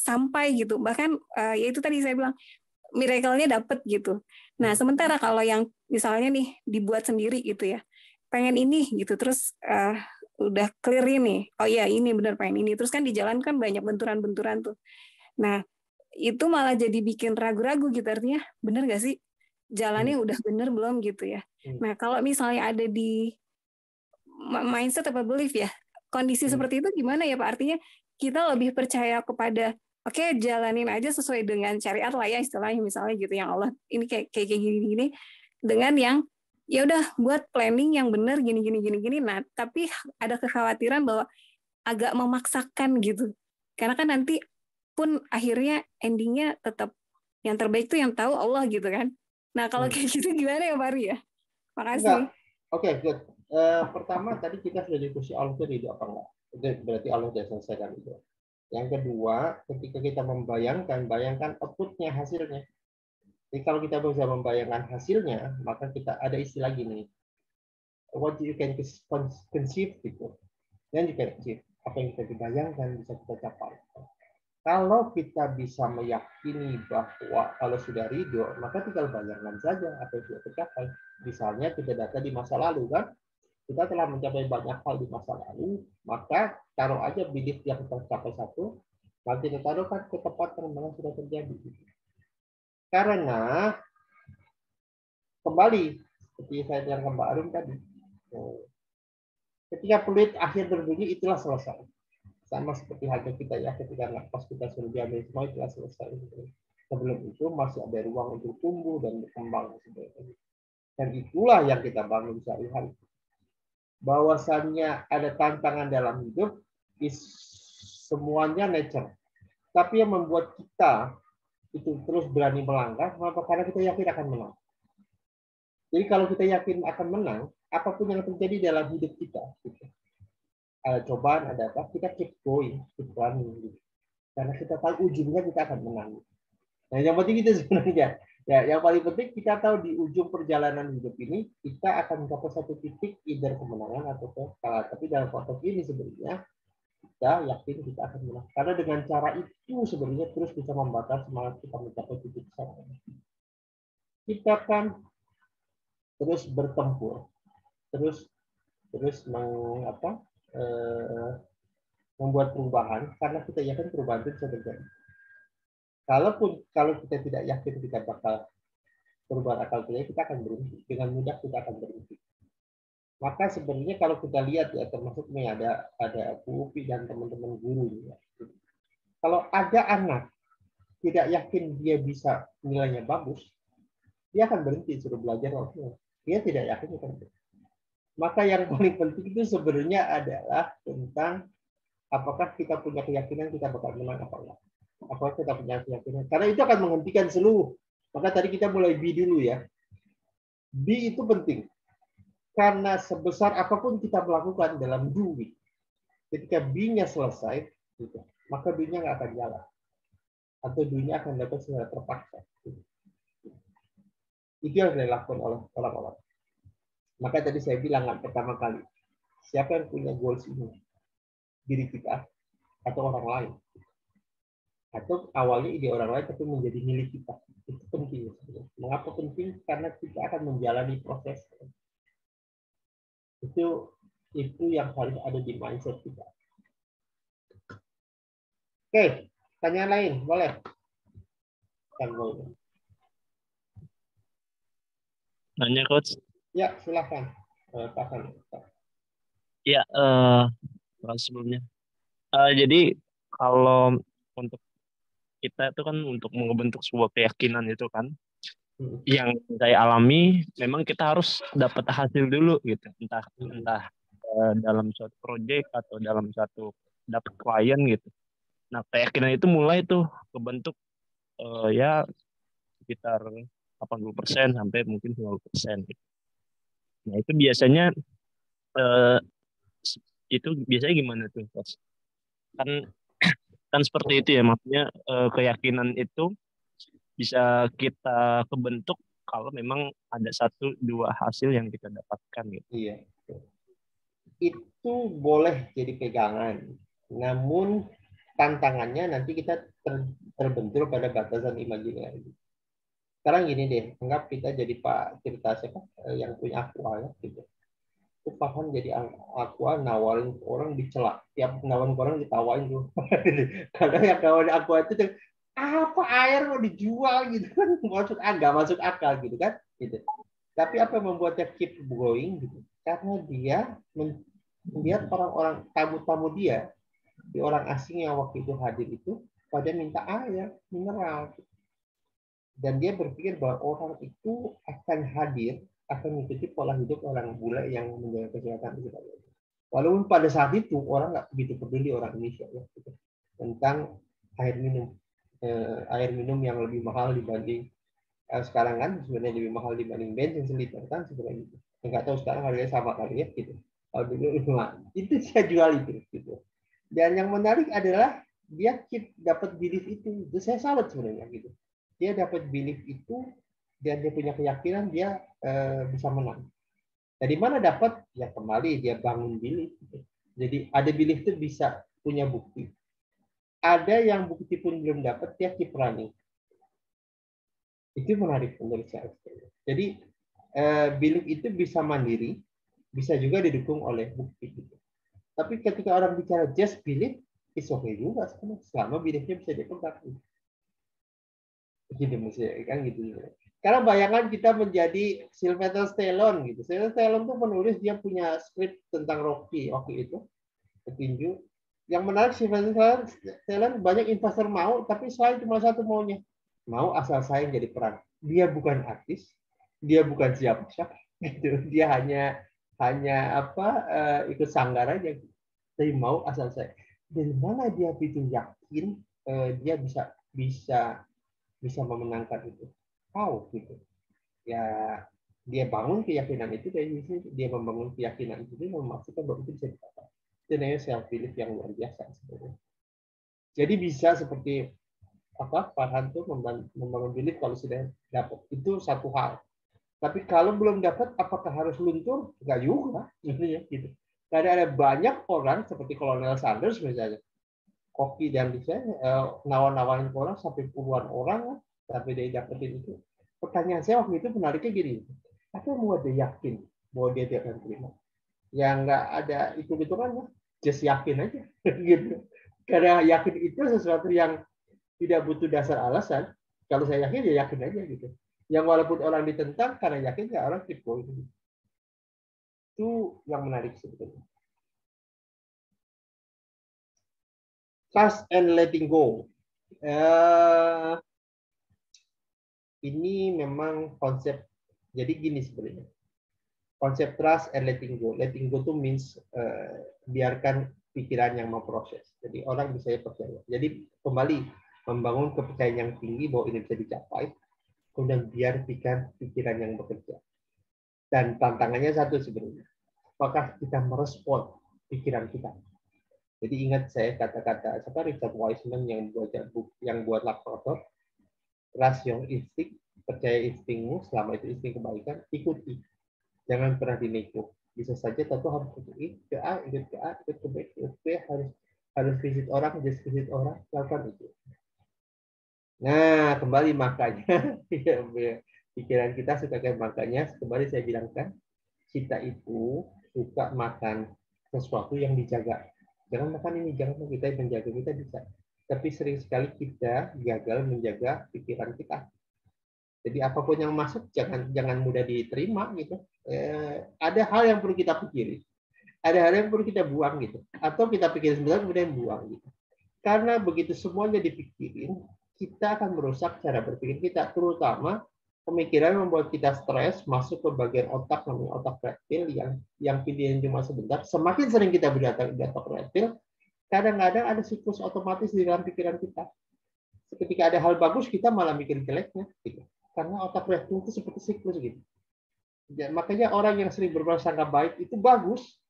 sampai gitu. Bahkan ya itu tadi saya bilang miracle-nya dapet gitu. Nah, sementara kalau yang misalnya nih dibuat sendiri gitu ya, pengen ini gitu, terus udah clear ini, oh iya ini benar pengen ini, terus kan di jalan kan banyak benturan-benturan tuh. Nah, itu malah jadi bikin ragu-ragu gitu, artinya bener gak sih jalannya udah bener belum gitu ya. Nah, kalau misalnya ada di mindset apa belief ya, kondisi seperti itu gimana ya Pak? Artinya kita lebih percaya kepada oke, jalanin aja sesuai dengan syariat lah ya istilahnya, misalnya gitu, yang Allah ini kayak gini-gini, dengan yang ya udah buat planning yang benar gini. Nah, tapi ada kekhawatiran bahwa agak memaksakan gitu. Karena kan nanti pun akhirnya endingnya tetap yang terbaik tuh yang tahu Allah gitu kan. Nah, kalau kayak gitu gimana ya Pak Ari ya? Makasih. Oke, good. Pertama tadi kita sudah diskusi Allah itu ridho apa enggak. Itu berarti Allah sudah selesaikan itu. Yang kedua, ketika kita bayangkan outputnya, hasilnya. Jadi kalau kita bisa membayangkan hasilnya, maka kita ada istilah gini, what you can conceive gitu, dan you can achieve. Apa yang kita bayangkan bisa kita capai. Kalau kita bisa meyakini bahwa kalau sudah ridho, maka tinggal bayangkan saja apa yang sudah tercapai. Misalnya kita data di masa lalu kan, kita telah mencapai banyak hal di masa lalu, maka taruh aja bidit yang tercapai satu, maka kita taruhkan ke tempat yang memang sudah terjadi. Karena kembali seperti saya bilang ke Mbak Arum tadi, ketika peluit akhir berbunyi itulah selesai. Sama seperti halnya kita ya, ketika nafas kita sudah diambil semua itulah selesai. Sebelum itu masih ada ruang untuk tumbuh dan berkembang. Dan itulah yang kita bangun sehari-hari. Bahwasannya ada tantangan dalam hidup, semuanya nature. Tapi yang membuat kita itu terus berani melangkah, karena kita yakin akan menang. Jadi kalau kita yakin akan menang, apapun yang terjadi dalam hidup kita, gitu. Ada cobaan, ada apa, kita keep going, keep running. Gitu. Karena kita tahu ujungnya kita akan menang. Nah, yang penting itu sebenarnya. Ya, yang paling penting kita tahu di ujung perjalanan hidup ini, kita akan mencapai satu titik, either kemenangan atau kekalahan. Tapi dalam konteks ini sebenarnya, kita yakin kita akan menang. Karena dengan cara itu sebenarnya terus bisa membakar semangat kita mencapai titik sana. Kita kan terus bertempur, terus membuat perubahan karena kita yakin perubahan itu bisa terjadi. Kalau kita tidak yakin kita bakal perubahan akal kita akan berhenti. Dengan mudah kita akan berhenti. Maka sebenarnya kalau kita lihat ya, termasuk nih ada Bu Upi dan teman-teman guru ya. Kalau ada anak tidak yakin dia bisa nilainya bagus, dia akan berhenti suruh belajar. Dia tidak yakin kan. Maka yang paling penting itu sebenarnya adalah tentang apakah kita punya keyakinan kita bakal menang apa enggak. Apakah kita punya keyakinan. Karena itu akan menghentikan seluruh. Maka tadi kita mulai B dulu ya. B itu penting. Karena sebesar apapun kita melakukan dalam doing, ketika B-nya selesai, gitu, maka B-nya nggak akan jalan. Atau B-nya akan dapat secara terpaksa. Itu yang dilakukan oleh orang-orang. Maka tadi saya bilang pertama kali, siapa yang punya goals ini? Diri kita atau orang lain? Atau awalnya ide orang lain tapi menjadi milik kita. Itu penting. Mengapa penting? Karena kita akan menjalani proses. Itu yang harus ada di mindset kita. Oke, tanya lain boleh? Nanya coach? Ya, silakan. Ya, sebelumnya. Jadi kalau untuk kita itu kan untuk membentuk sebuah keyakinan itu kan, yang saya alami memang kita harus dapat hasil dulu gitu, entah dalam suatu proyek atau dalam satu dapat klien gitu. Nah keyakinan itu mulai tuh kebentuk ya sekitar 80% sampai mungkin 90% gitu. Nah itu biasanya eh, biasanya gimana tuh Mas? Kan seperti itu ya, maksudnya keyakinan itu bisa kita kebentuk kalau memang ada 1-2 hasil yang kita dapatkan gitu. Iya. Itu boleh jadi pegangan. Namun tantangannya nanti kita terbentur pada batasan imajiner. Sekarang gini deh, anggap kita jadi Pak Tirta siapa yang punya Aqua ya gitu. Itu paham jadi Aqua nawarin orang dicela, tiap nawarin orang ditawain tuh. Kadang yang nawarin Aqua itu apa air mau dijual gitu kan, nggak masuk akal gitu kan, gitu. Tapi apa yang membuatnya keep going gitu? Karena dia melihat orang-orang tamu-tamu dia, di orang asing yang waktu itu hadir itu pada minta air mineral. Dan dia berpikir bahwa orang itu akan hadir, akan mengikuti pola hidup orang bule yang menjaga kesehatan. Walaupun pada saat itu orang nggak begitu peduli orang Indonesia ya, gitu, tentang air minum yang lebih mahal dibanding sekarang kan sebenarnya lebih mahal dibanding bensin seliter kan sebenarnya gitu. Nggak tahu sekarang harganya sama kali ya gitu. Kalau dulu itu saya jual itu gitu. Dan yang menarik adalah dia dapat belief itu. Saya salut sebenarnya gitu. Dia dapat belief itu dan dia punya keyakinan dia bisa menang. Dari mana dapat? Ya kembali dia bangun belief. Gitu. Jadi ada belief itu bisa punya bukti. Ada yang bukti pun belum dapat, dia keep running. Itu menarik menurut saya. Jadi belief itu bisa mandiri, bisa juga didukung oleh bukti. Gitu. Tapi ketika orang bicara just belief, it's okay juga selama beliefnya bisa dipegang. Gitu maksudnya kan gitu. Karena bayangan kita menjadi Sylvester Stallone gitu. Sylvester Stallone tuh menulis dia punya skrip tentang Rocky waktu itu, petinju. Yang menarik Sylvester Stallone banyak investor mau, tapi saya cuma satu maunya. Mau asal saya jadi peran. Dia bukan artis, dia bukan siapa-siapa. Gitu. Dia hanya ikut sanggar aja. Tapi mau asal saya. Dari mana dia itu yakin dia bisa memenangkan itu? How gitu? Ya dia bangun keyakinan itu dari sini. Dia membangun keyakinan itu dan memastikan bahwa itu bisa dicapai. Itu namanya self belief yang luar biasa sebenarnya. Jadi bisa seperti Farhan tuh membangun belief kalau sudah dapat itu satu hal. Tapi kalau belum dapat, apakah harus luntur? Enggak juga, sebenarnya gitu. Karena ada banyak orang seperti Kolonel Sanders misalnya, koki dan bisa nawarin orang sampai puluhan orang sampai dia dapetin itu. Pertanyaan saya waktu itu menariknya gini, apa yang membuat dia yakin bahwa dia tidak akan terima? Ya nggak ada hitung-hitungannya, just yakin aja gitu. Karena yakin itu sesuatu yang tidak butuh dasar alasan. Kalau saya yakin, ya yakin aja gitu. Yang walaupun orang ditentang, karena yakin ya orang keep going. Itu yang menarik sebetulnya. Trust and letting go. Ini memang konsep. Jadi gini sebenarnya. Konsep trust and letting go. Letting go itu means biarkan pikiran yang memproses. Jadi orang bisa percaya. Jadi kembali membangun kepercayaan yang tinggi bahwa ini bisa dicapai. Kemudian biarkan pikiran yang bekerja. Dan tantangannya satu sebenarnya. Apakah kita merespon pikiran kita? Jadi ingat saya kata-kata Richard Wiseman yang buat Labrador, trust your instinct, percaya instingmu, selama itu insting kebaikan, ikuti. Jangan pernah dinego. Bisa saja tentu harus ikut ke A, ikut ke B, ikut ke B, harus visit orang, just visit orang, lakukan itu. Nah, kembali makanya pikiran kita suka kayak makanya kembali saya bilangkan kita itu suka makan sesuatu yang dijaga. Jangan makan ini, jangan kita menjaga kita bisa. Tapi sering sekali kita gagal menjaga pikiran kita. Jadi apapun yang masuk jangan mudah diterima gitu. Ada hal yang perlu kita pikirin. ada hal yang perlu kita buang gitu, atau kita pikirin sebentar kemudian buang gitu. Karena begitu semuanya dipikirin, kita akan merusak cara berpikir kita, terutama pemikiran membuat kita stres, masuk ke bagian otak namanya otak reptil yang pikiran cuma sebentar. Semakin sering kita berdatang di otak reptil, kadang-kadang ada siklus otomatis di dalam pikiran kita. Ketika ada hal bagus, kita malah mikir jeleknya, gitu. Karena otak reptil itu seperti siklus gitu. Ya, makanya orang yang sering berprasangka baik itu bagus,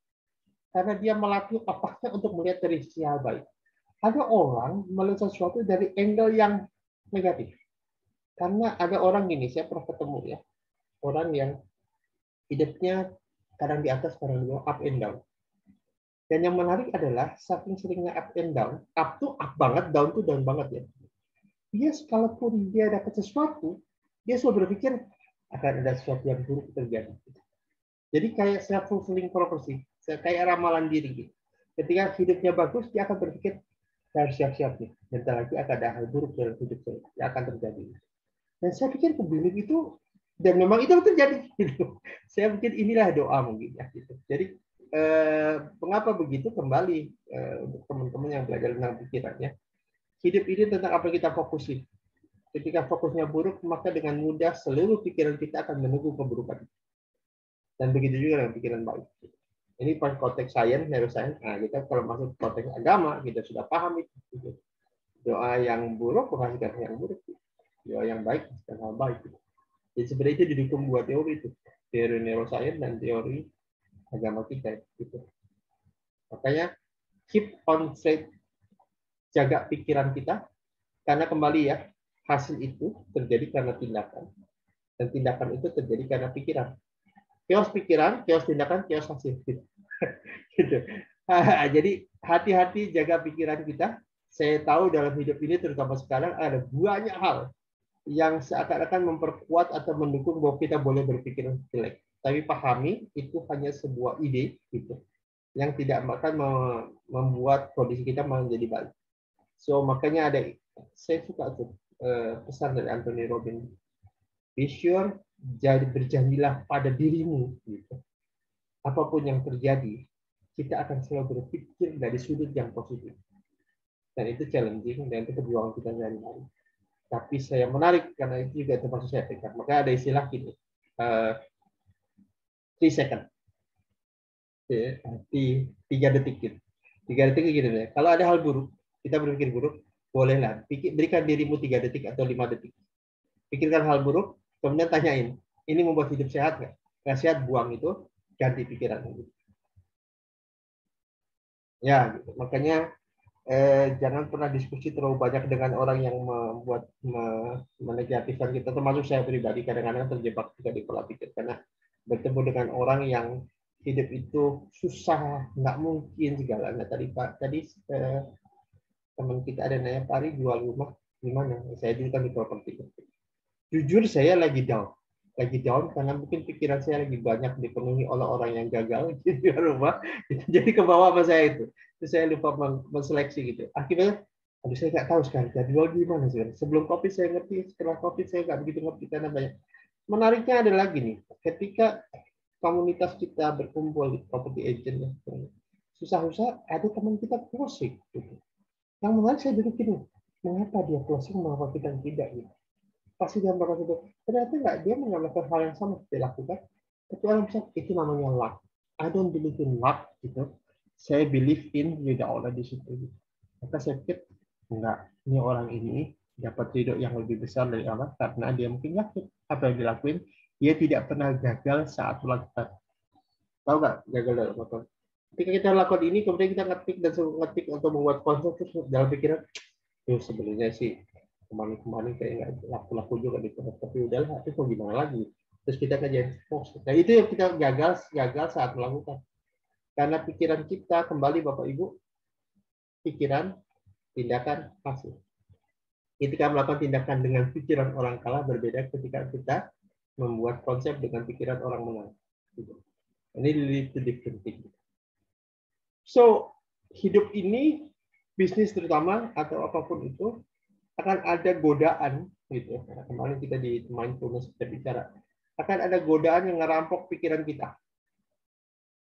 karena dia melatih otaknya untuk melihat dari sisi hal baik. Ada orang melihat sesuatu dari angle yang negatif. Karena ada orang gini, saya pernah ketemu ya, orang yang hidupnya kadang di atas, kadang di bawah, up and down. Dan yang menarik adalah saking seringnya up and down, up tuh up banget, down tuh down banget ya. Dia sekalipun dia dapat sesuatu, dia selalu berpikir akan ada sesuatu yang buruk terjadi. Jadi kayak self-fulfilling prophecy, kayak ramalan diri gitu. Ketika hidupnya bagus, dia akan berpikir saya harus siap-siap nih. Bentar lagi akan ada hal buruk dalam hidup saya yang akan terjadi. Dan saya pikir kebilik itu, dan memang itu terjadi. Gitu. Saya pikir inilah doa mungkin ya. Gitu. Jadi mengapa begitu? Kembali untuk teman-teman yang belajar tentang pikirannya. Hidup ini tentang apa yang kita fokusin. Ketika fokusnya buruk, maka dengan mudah seluruh pikiran kita akan menunggu keburukan. Dan begitu juga dengan pikiran baik. Ini konteks sains, neuroscience. Nah, kita kalau masuk konteks agama, kita sudah paham itu. Doa yang buruk menghasilkan yang buruk. Doa yang baik menghasilkan hal baik. Jadi sebenarnya itu didukung dua teori itu. Teori neuroscience dan teori agama kita. Gitu. Makanya, keep on straight. Jaga pikiran kita. Karena kembali ya, hasil itu terjadi karena tindakan. Dan tindakan itu terjadi karena pikiran. Chaos pikiran, chaos tindakan, chaos hasil. Gitu. Jadi hati-hati jaga pikiran kita. Saya tahu dalam hidup ini terutama sekarang ada banyak hal yang seakan-akan memperkuat atau mendukung bahwa kita boleh berpikir jelek. Tapi pahami itu hanya sebuah ide gitu, yang tidak akan membuat kondisi kita menjadi baik. So makanya ada, saya suka tuh pesan dari Anthony Robbins. Be sure, berjanjilah pada dirimu gitu. Apapun yang terjadi, kita akan selalu berpikir dari sudut yang positif. Dan itu challenging, dan itu perjuangan kita sehari-hari. Tapi saya menarik, karena itu juga termasuk saya pegang. Maka ada istilah gini, 3 second. 3 detik gitu. 3 detik gitu ya. Kalau ada hal buruk, kita berpikir buruk, bolehlah. Berikan dirimu 3 detik atau 5 detik. Pikirkan hal buruk, kemudian tanyain, ini membuat hidup sehat nggak? Nggak sehat, buang itu, ganti pikiran. Ya, gitu. Makanya jangan pernah diskusi terlalu banyak dengan orang yang membuat menegatifkan kita, termasuk saya pribadi kadang-kadang terjebak juga di pola pikir, karena bertemu dengan orang yang hidup itu susah, nggak mungkin segala. Nah, tadi teman kita ada nanya, Pak Ari jual rumah gimana? Saya dulu kan di properti. Jujur saya lagi down karena mungkin pikiran saya lagi banyak dipenuhi oleh orang yang gagal di rumah, jadi ke bawah sama saya itu. Terus saya lupa menseleksi gitu. Akhirnya, aduh saya nggak tahu sekarang jadwal gimana sekarang. Sebelum COVID saya ngerti, setelah COVID saya nggak begitu ngerti karena banyak. Menariknya adalah gini, ketika komunitas kita berkumpul di property agent, susah-susah ada teman kita closing. Gitu. Yang menarik saya duduk gini, mengapa dia closing, mengapa kita tidak gitu. Pasti dia bakal itu. Ternyata nggak, dia mengalami hal yang sama dia lakukan. Kecuali misalnya itu namanya luck. I don't believe in luck gitu. Saya believe in ridha Allah di situ. Maka saya pikir enggak, ini orang ini dapat ridho yang lebih besar dari Allah karena dia mungkin yakin apa yang dilakuin. Dia tidak pernah gagal saat melakukan. Tahu nggak gagal dalam melakukan? Ketika kita lakukan ini, kemudian kita ngetik untuk membuat konsep terus dalam pikiran, sebenarnya sih kemarin kayak nggak laku juga di tempat, tapi udahlah, itu mau gimana lagi. Terus kita kerjain post. Nah itu yang kita gagal saat melakukan. Karena pikiran kita, kembali Bapak Ibu, pikiran, tindakan, hasil. Ketika melakukan tindakan dengan pikiran orang kalah berbeda ketika kita membuat konsep dengan pikiran orang menang. Ini lead to different thing. So, hidup ini, bisnis terutama, atau apapun itu, akan ada godaan gitu. Nah, kemarin kita di mindfulness kita bicara, akan ada godaan yang ngerampok pikiran kita.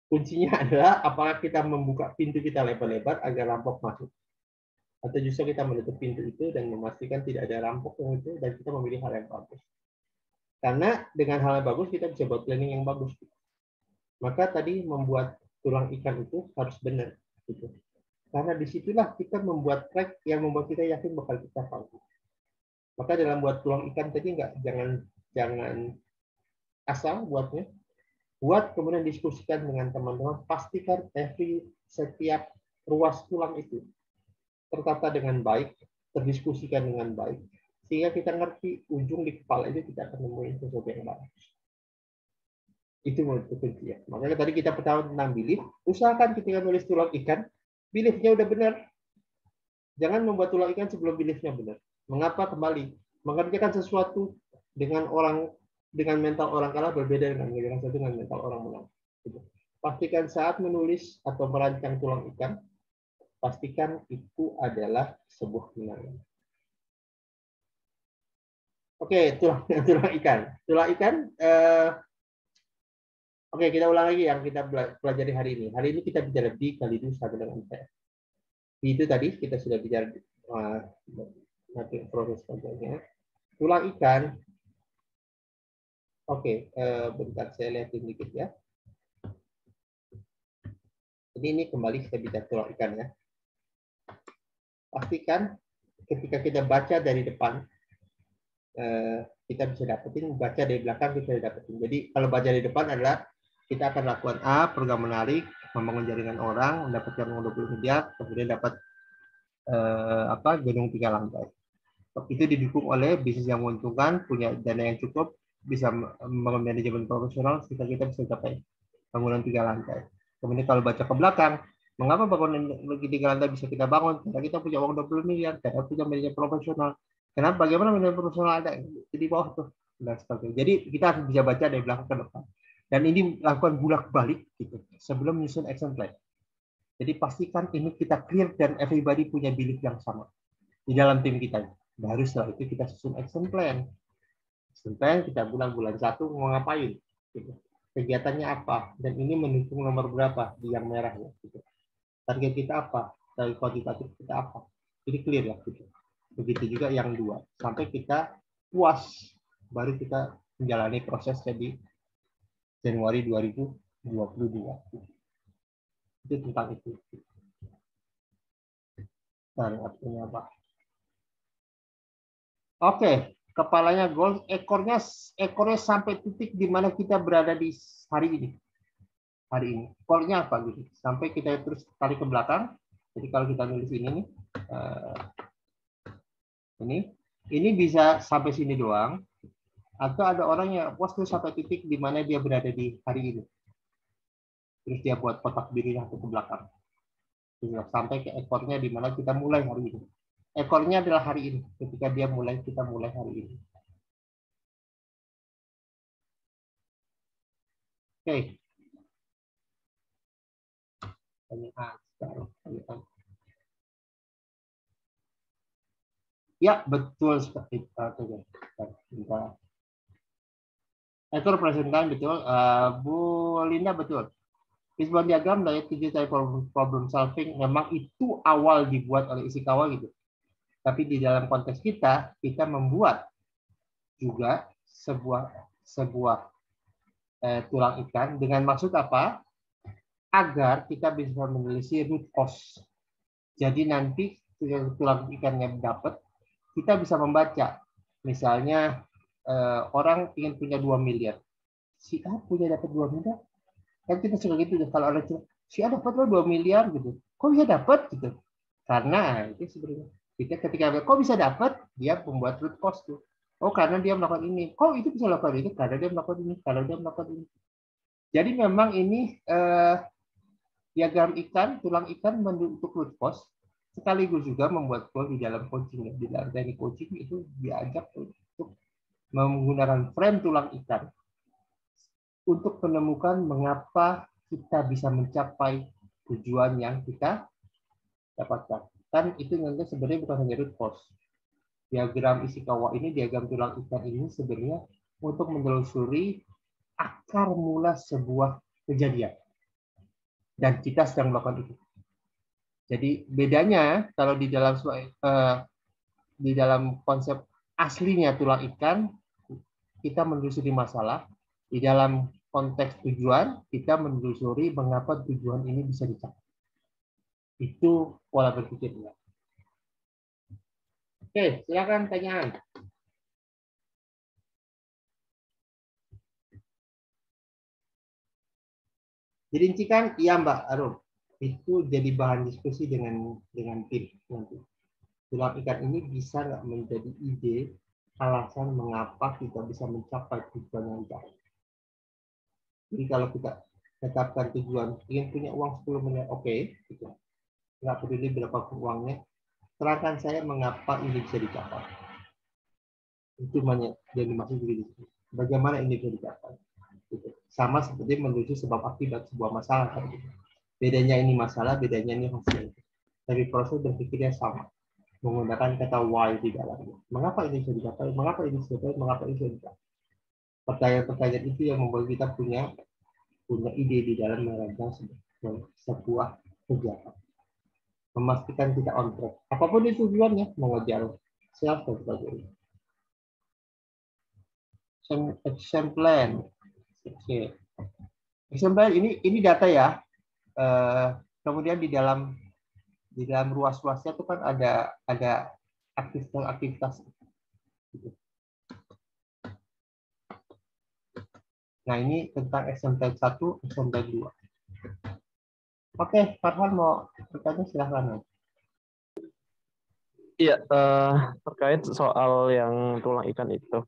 Kuncinya adalah apakah kita membuka pintu kita lebar-lebar agar rampok masuk, atau justru kita menutup pintu itu dan memastikan tidak ada rampok yang itu, dan kita memilih hal yang bagus. Karena dengan hal yang bagus kita bisa buat planning yang bagus. Maka tadi membuat tulang ikan itu harus benar, gitu. Karena disitulah kita membuat track yang membuat kita yakin bakal kita panggung. Maka dalam buat tulang ikan tadi jangan asal buatnya, buat kemudian diskusikan dengan teman-teman, pastikan setiap ruas tulang itu tertata dengan baik, terdiskusikan dengan baik, sehingga kita ngerti ujung di kepala itu kita akan nemuin sesuatu yang bagus. Itu menurut kunci ya. Makanya tadi kita pertama tentang belief, usahakan ketika nulis tulang ikan, beliefnya udah benar. Jangan membuat tulang ikan sebelum beliefnya benar. Mengapa? Kembali mengerjakan sesuatu dengan mental orang kalah berbeda dengan mengerjakan sesuatu dengan mental orang menang. Pastikan saat menulis atau merancang tulang ikan, pastikan itu adalah sebuah kemenangan. Oke, tulang ikan. Tulang ikan. Oke, kita ulang lagi yang kita pelajari hari ini. Hari ini kita bicara di kali dua sama dengan saya. Itu tadi kita sudah bicara nanti proses panjangnya. Tulang ikan. Oke, bentar saya lihatin dikit ya. Jadi ini kembali kita bicara tulang ikan ya. Pastikan ketika kita baca dari depan, kita bisa dapetin, baca dari belakang kita bisa dapetin. Jadi kalau baca dari depan adalah kita akan lakukan A, program menarik, membangun jaringan orang, mendapatkan uang 20 miliar, kemudian dapat gedung 3 lantai. Itu didukung oleh bisnis yang menguntungkan, punya dana yang cukup, bisa membangun manajemen profesional, sehingga kita bisa capai bangunan 3 lantai. Kemudian kalau baca ke belakang, mengapa bangunan 3 lantai bisa kita bangun? Karena kita punya uang 20 miliar, karena punya manajemen profesional. Kenapa? Bagaimana manajemen profesional ada di bawah tuh? Dan sebagainya. Jadi kita harus bisa baca dari belakang ke depan. Dan ini lakukan bolak-balik gitu sebelum menyusun action plan. Jadi pastikan ini kita clear dan everybody punya belief yang sama di dalam tim kita. Baru setelah itu kita susun action plan. Action plan kita bulan 1 mau ngapain? Gitu. Kegiatannya apa? Dan ini mendukung nomor berapa di yang merah ya. Gitu. Target kita apa? Dari kuantitatif kita apa? Jadi clear ya. Gitu. Begitu juga yang 2. Sampai kita puas, baru kita menjalani proses jadi Januari 2022. Itu tentang itu. Nah, artinya apa? Oke, kepalanya gold, ekornya sampai titik di mana kita berada di hari ini. Hari ini. Goalnya apa gitu? Sampai kita terus tarik ke belakang. Jadi kalau kita nulis ini nih, ini bisa sampai sini doang. Atau ada orang yang puas terus sampai titik di mana dia berada di hari ini. Terus dia buat kotak birunya ke belakang. Sampai ke ekornya di mana kita mulai hari ini. Ekornya adalah hari ini. Ketika dia mulai, kita mulai hari ini. Oke. Ya, betul seperti itu. Ekor presentasi betul. Bu Linda betul. Fishbone diagram dari 7 type problem solving memang itu awal dibuat oleh Ishikawa gitu. Tapi di dalam konteks kita membuat juga sebuah tulang ikan dengan maksud apa? Agar kita bisa menelisik root cause. Jadi nanti tulang ikannya dapat, kita bisa membaca. Misalnya orang ingin punya 2 miliar. Si A punya dapat 2 miliar. Kan kita suka gitu kalau orang cuma si A dapat lo 2 miliar gitu. Kok bisa dapat gitu? Karena itu sebenarnya kita ketika kok bisa dapat, dia membuat root cause tuh. Oh, karena dia melakukan ini. Kok itu bisa lakukan itu? Karena dia melakukan ini. Kalau dia melakukan ini. Jadi memang ini diagram ikan, tulang ikan untuk root cause, sekaligus juga membuat goal di dalam coaching. Di dalam teknik coaching itu diajak untuk menggunakan frame tulang ikan untuk menemukan mengapa kita bisa mencapai tujuan yang kita dapatkan. Kan itu nanti sebenarnya bukan hanya root cause. Diagram Ishikawa ini, diagram tulang ikan ini sebenarnya untuk menelusuri akar mula sebuah kejadian. dan kita sedang melakukan itu. Jadi bedanya kalau di dalam konsep aslinya tulang ikan kita menelusuri masalah, di dalam konteks tujuan kita menelusuri mengapa tujuan ini bisa dicapai. Itu pola berpikirnya. Oke, silakan pertanyaan. Dirincikan, iya Mbak Arum. Itu jadi bahan diskusi dengan tim nanti. Tulang ikan ini bisa nggak menjadi ide alasan mengapa kita bisa mencapai tujuan yang jauh. Jadi kalau kita tetapkan tujuan, ingin punya uang 10 miliar, oke, gitu. Nggak peduli berapa uangnya, terangkan saya mengapa ini bisa dicapai. Itu yang dimaksud begitu. Bagaimana ini bisa dicapai. Gitu. Sama seperti menuju sebab akibat sebuah masalah. Gitu. Bedanya ini masalah, bedanya ini hasil. Tapi proses berpikirnya sama. Menggunakan kata why di dalamnya. Mengapa ini bisa dicapai? Mengapa ini bisa dicapai? Mengapa ini bisa dicapai? Pertanyaan-pertanyaan itu yang membuat kita punya ide di dalam merancang sebuah kegiatan. Memastikan kita on track. Apapun itu tujuannya, mengejar self dan sebagainya. Action plan. Oke. Action plan ini data ya. Kemudian di dalam ruas-ruasnya itu kan ada aktivitas. Nah, ini tentang action plan 1, action plan 2. Oke, Farhan mau bertanya, silahkan. Iya, terkait soal yang tulang ikan itu.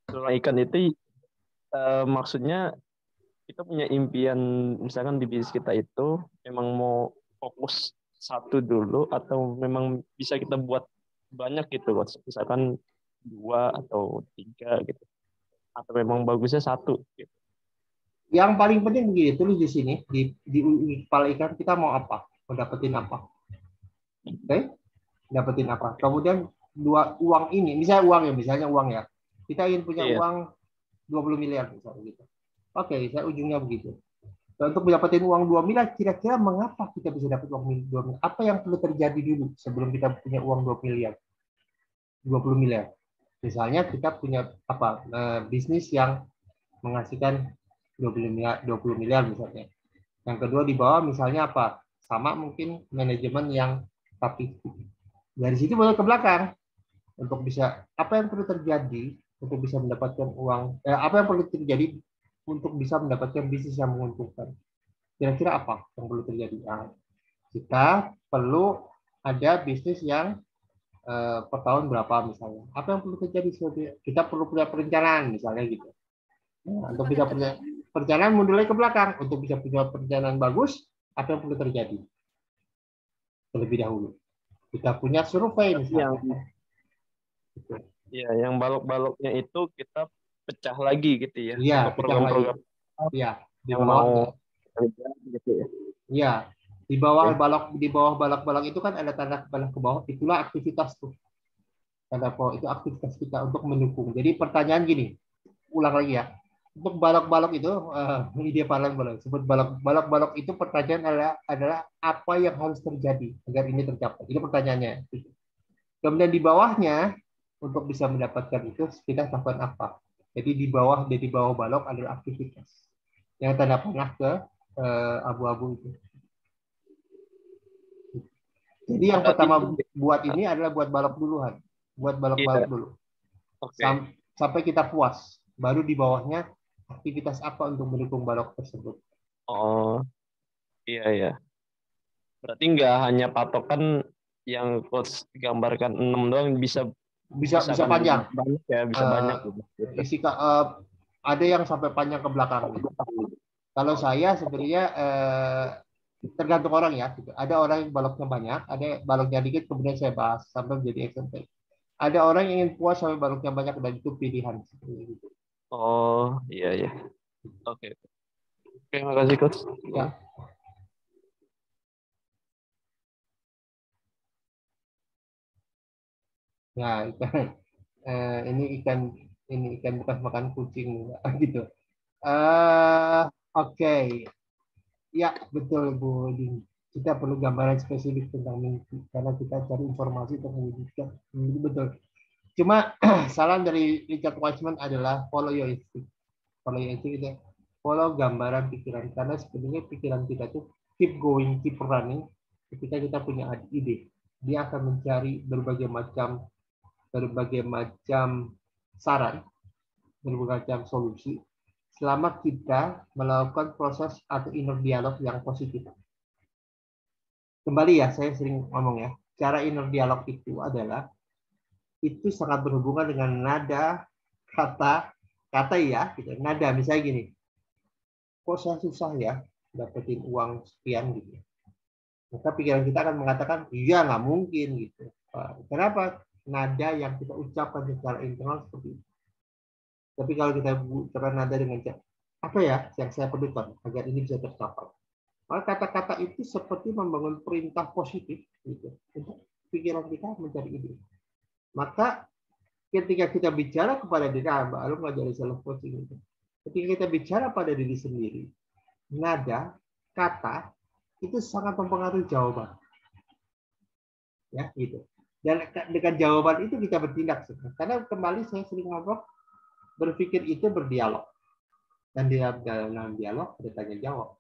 Tulang ikan itu maksudnya kita punya impian, misalkan di bisnis kita itu memang mau fokus satu dulu atau memang bisa kita buat banyak gitu, misalkan 2 atau 3 gitu, atau memang bagusnya 1 gitu. Yang paling penting begini, tulis di sini di kepala ikan kita mau apa, mau dapetin apa, oke? Dapetin apa. Kemudian uang ini, misalnya uang ya, kita ingin punya uang 20 miliar misalnya gitu. Oke, saya ujungnya begitu. Dan untuk mendapatkan uang 2 miliar, kira-kira mengapa kita bisa dapat uang 2 miliar? Apa yang perlu terjadi dulu sebelum kita punya uang 20 miliar? Misalnya kita punya bisnis yang menghasilkan 20 miliar misalnya. Yang kedua di bawah misalnya apa? Sama mungkin manajemen yang tapi dari situ boleh ke belakang untuk bisa apa yang perlu terjadi untuk bisa mendapatkan uang, apa yang perlu terjadi untuk bisa mendapatkan bisnis yang menguntungkan. Kira-kira apa yang perlu terjadi? Nah, kita perlu ada bisnis yang per tahun berapa misalnya. Apa yang perlu terjadi? Kita perlu punya perencanaan misalnya gitu. Nah, untuk bisa punya perencanaan mundur lagi ke belakang. Untuk bisa punya perencanaan bagus, apa yang perlu terjadi? Terlebih dahulu. Kita punya survei misalnya. Iya, yang balok-baloknya itu kita pecah lagi gitu ya. Iya, untuk program-program. Iya, di bawah gitu ya. Iya, di bawah balok itu kan ada tanda balok ke bawah, itulah aktivitas tuh. Tanda itu aktivitas kita untuk mendukung. Jadi pertanyaan gini, ulang lagi ya. Untuk balok-balok itu ide balok-balok. Sebut balok-balok itu pertanyaan adalah apa yang harus terjadi agar ini tercapai. Itu pertanyaannya. Kemudian di bawahnya untuk bisa mendapatkan itu kita lakukan apa? Jadi di bawah balok adalah aktivitas yang tanda panah ke abu-abu itu. Jadi yang pertama buat ini adalah buat balok duluan, buat balok-balok dulu. Sampai kita puas. Baru di bawahnya aktivitas apa untuk mendukung balok tersebut. Oh, iya. Berarti nggak hanya patokan yang coach gambarkan 6 doang, bisa panjang. Banyak ya, bisa banyak. Ada yang sampai panjang ke belakang. Kalau saya sebenarnya tergantung orang ya. Ada orang yang baloknya banyak, ada baloknya dikit, kemudian saya bahas sampai menjadi SMP. Ada orang yang ingin puas sampai baloknya banyak dan itu pilihan. Oh iya. Oke, terima kasih coach. Ya. Nah, ini ikan bekas makan kucing gitu. Oke. Ya, betul Bu Dini. Kita perlu gambaran spesifik tentang mimpi karena kita cari informasi tentang mimpi. Betul. Cuma saran dari Richard Wiseman adalah follow your instinct. Follow your instinct itu follow gambaran pikiran karena sebenarnya pikiran kita tuh keep going, keep running. Ketika kita punya ide, dia akan mencari berbagai macam saran, berbagai macam solusi selama kita melakukan proses atau inner dialog yang positif. Kembali ya, saya sering ngomong ya, cara inner dialog itu adalah itu sangat berhubungan dengan nada, kata ya, gitu. Nada misalnya gini, kok saya susah ya dapetin uang sekian gitu. Maka pikiran kita akan mengatakan, iya nggak mungkin gitu. Kenapa? Nada yang kita ucapkan secara internal seperti itu. Tapi kalau kita ucapkan nada dengan apa ya yang saya perlukan agar ini bisa tercapai. Maka kata-kata itu seperti membangun perintah positif gitu, untuk pikiran kita mencari ide. Maka ketika kita bicara kepada diri, Mbak Alum ngajari self coaching itu. Ketika kita bicara pada diri sendiri, nada, kata itu sangat mempengaruhi jawaban. Ya, gitu. Dan dengan jawaban itu kita bertindak. Karena kembali saya sering ngomong, berpikir itu berdialog. Dan di dalam dialog ada tanya jawab.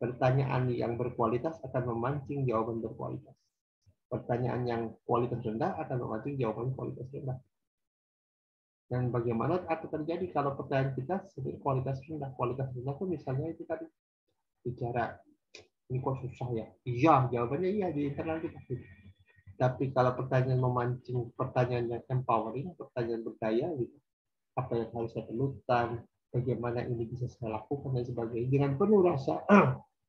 Pertanyaan yang berkualitas akan memancing jawaban berkualitas. Pertanyaan yang kualitas rendah akan memancing jawaban kualitas rendah. Dan bagaimana akan terjadi kalau pertanyaan kita sebagai kualitas rendah? Kualitas rendah itu misalnya itu tadi bicara, ini kok susah ya? Iya, jawabannya iya di internal kita. Tapi kalau pertanyaan memancing, pertanyaan yang empowering, pertanyaan berdaya, gitu, apa yang harus saya perlukan, bagaimana ini bisa saya lakukan dan sebagainya. Dengan penuh rasa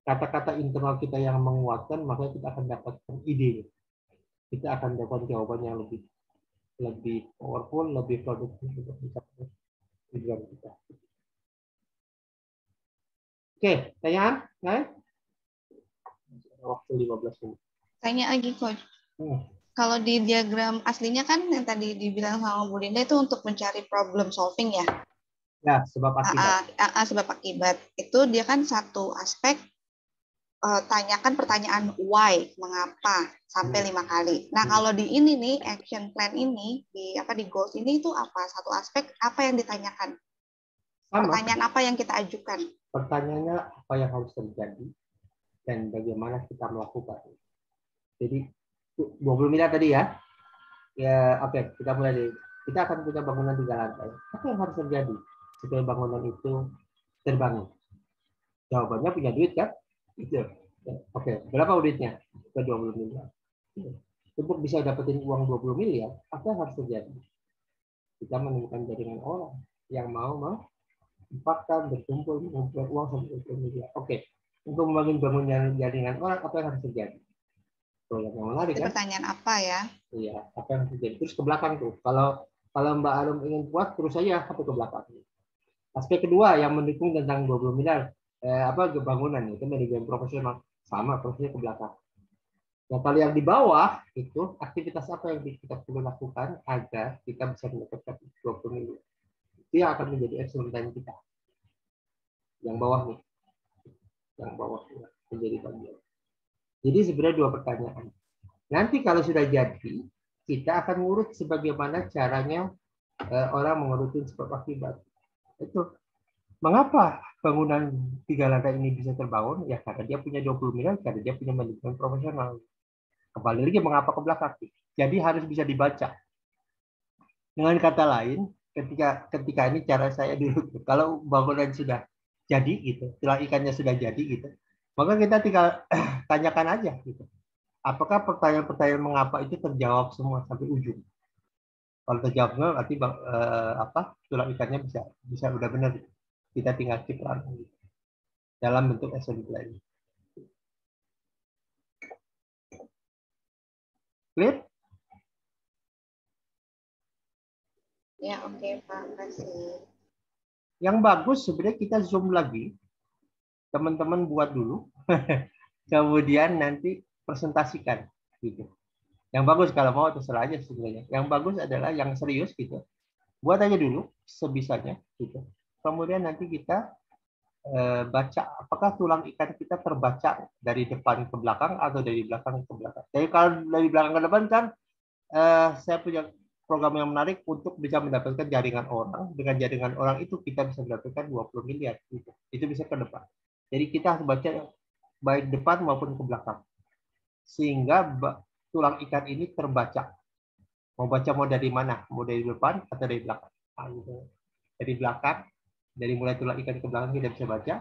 kata-kata internal kita yang menguatkan, maka kita akan dapatkan ide. Kita akan dapat jawaban yang lebih powerful, lebih produktif untuk mencapai tujuan kita. Oke, pertanyaan? Waktu 15 menit. Tanya lagi, Coach. Kalau di diagram aslinya kan yang tadi dibilang sama Bu Linda itu untuk mencari problem solving ya? Ya, sebab akibat. Sebab akibat. Itu dia kan satu aspek, tanyakan pertanyaan why, mengapa, sampai 5 kali. Nah, kalau di ini nih, action plan ini, di goals ini itu apa? Satu aspek, apa yang ditanyakan? Sama. Pertanyaan apa yang kita ajukan? Pertanyaannya apa yang harus terjadi dan bagaimana kita melakukan. Jadi 20 miliar tadi ya. Ya, oke, kita mulai dari kita akan punya bangunan 3 lantai. Apa yang harus terjadi supaya bangunan itu terbangun? Jawabannya punya duit kan? Itu. Oke, berapa duitnya? Ke 20 miliar. Untuk bisa dapetin uang 20 miliar, apa yang harus terjadi? Kita menemukan jaringan orang yang mau menempatkan, berkumpul, mengumpulkan uang sampai 20 miliar. Oke, untuk membangun jaringan orang, apa yang harus terjadi? Yang menarik kan? Pertanyaan apa ya? Iya, apa yang terjadi? Terus ke belakang tuh. Kalau Mbak Alum ingin kuat, terus saja ke belakang. Aspek kedua yang mendukung tentang 20 miliar bangunan itu manajemen profesional, sama prosesnya ke belakang. Nah, kalau yang di bawah itu aktivitas apa yang kita perlu lakukan agar kita bisa mendapatkan 20 miliar. Itu yang akan menjadi action plan kita. Yang bawah nih. Yang bawah menjadi bagian. Jadi sebenarnya 2 pertanyaan. Nanti kalau sudah jadi, kita akan ngurut sebagaimana caranya orang mengurutin sebab akibat. Itu. Mengapa bangunan 3 lantai ini bisa terbangun? Ya karena dia punya 20 miliar, karena dia punya manajemen profesional. Kembali lagi mengapa ke belakang. Jadi harus bisa dibaca. Dengan kata lain, ketika ini cara saya dulu, kalau bangunan sudah jadi gitu, tulang ikannya sudah jadi gitu, maka kita tinggal tanyakan aja gitu. Apakah pertanyaan-pertanyaan mengapa itu terjawab semua sampai ujung? Kalau terjawab semua, berarti tulang ikannya bisa udah benar. Kita tinggal keep running gitu. Dalam bentuk action plan. Clear? Ya, oke, Pak. Kasih. Yang bagus sebenarnya kita zoom lagi. Teman-teman buat dulu. Kemudian nanti presentasikan gitu. Yang bagus kalau mau terserah aja sebenarnya. Yang bagus adalah yang serius gitu. Buat aja dulu sebisanya gitu. Kemudian nanti kita baca apakah tulang ikan kita terbaca dari depan ke belakang atau dari belakang ke belakang. Jadi kalau dari belakang ke depan kan saya punya program yang menarik untuk bisa mendapatkan jaringan orang. Dengan jaringan orang itu kita bisa mendapatkan 20 miliar. Itu bisa ke depan. Jadi kita harus baca baik depan maupun ke belakang. Sehingga tulang ikan ini terbaca. Mau baca mau dari mana? Mau dari depan atau dari belakang? Dari belakang, dari mulai tulang ikan ke belakang kita bisa baca.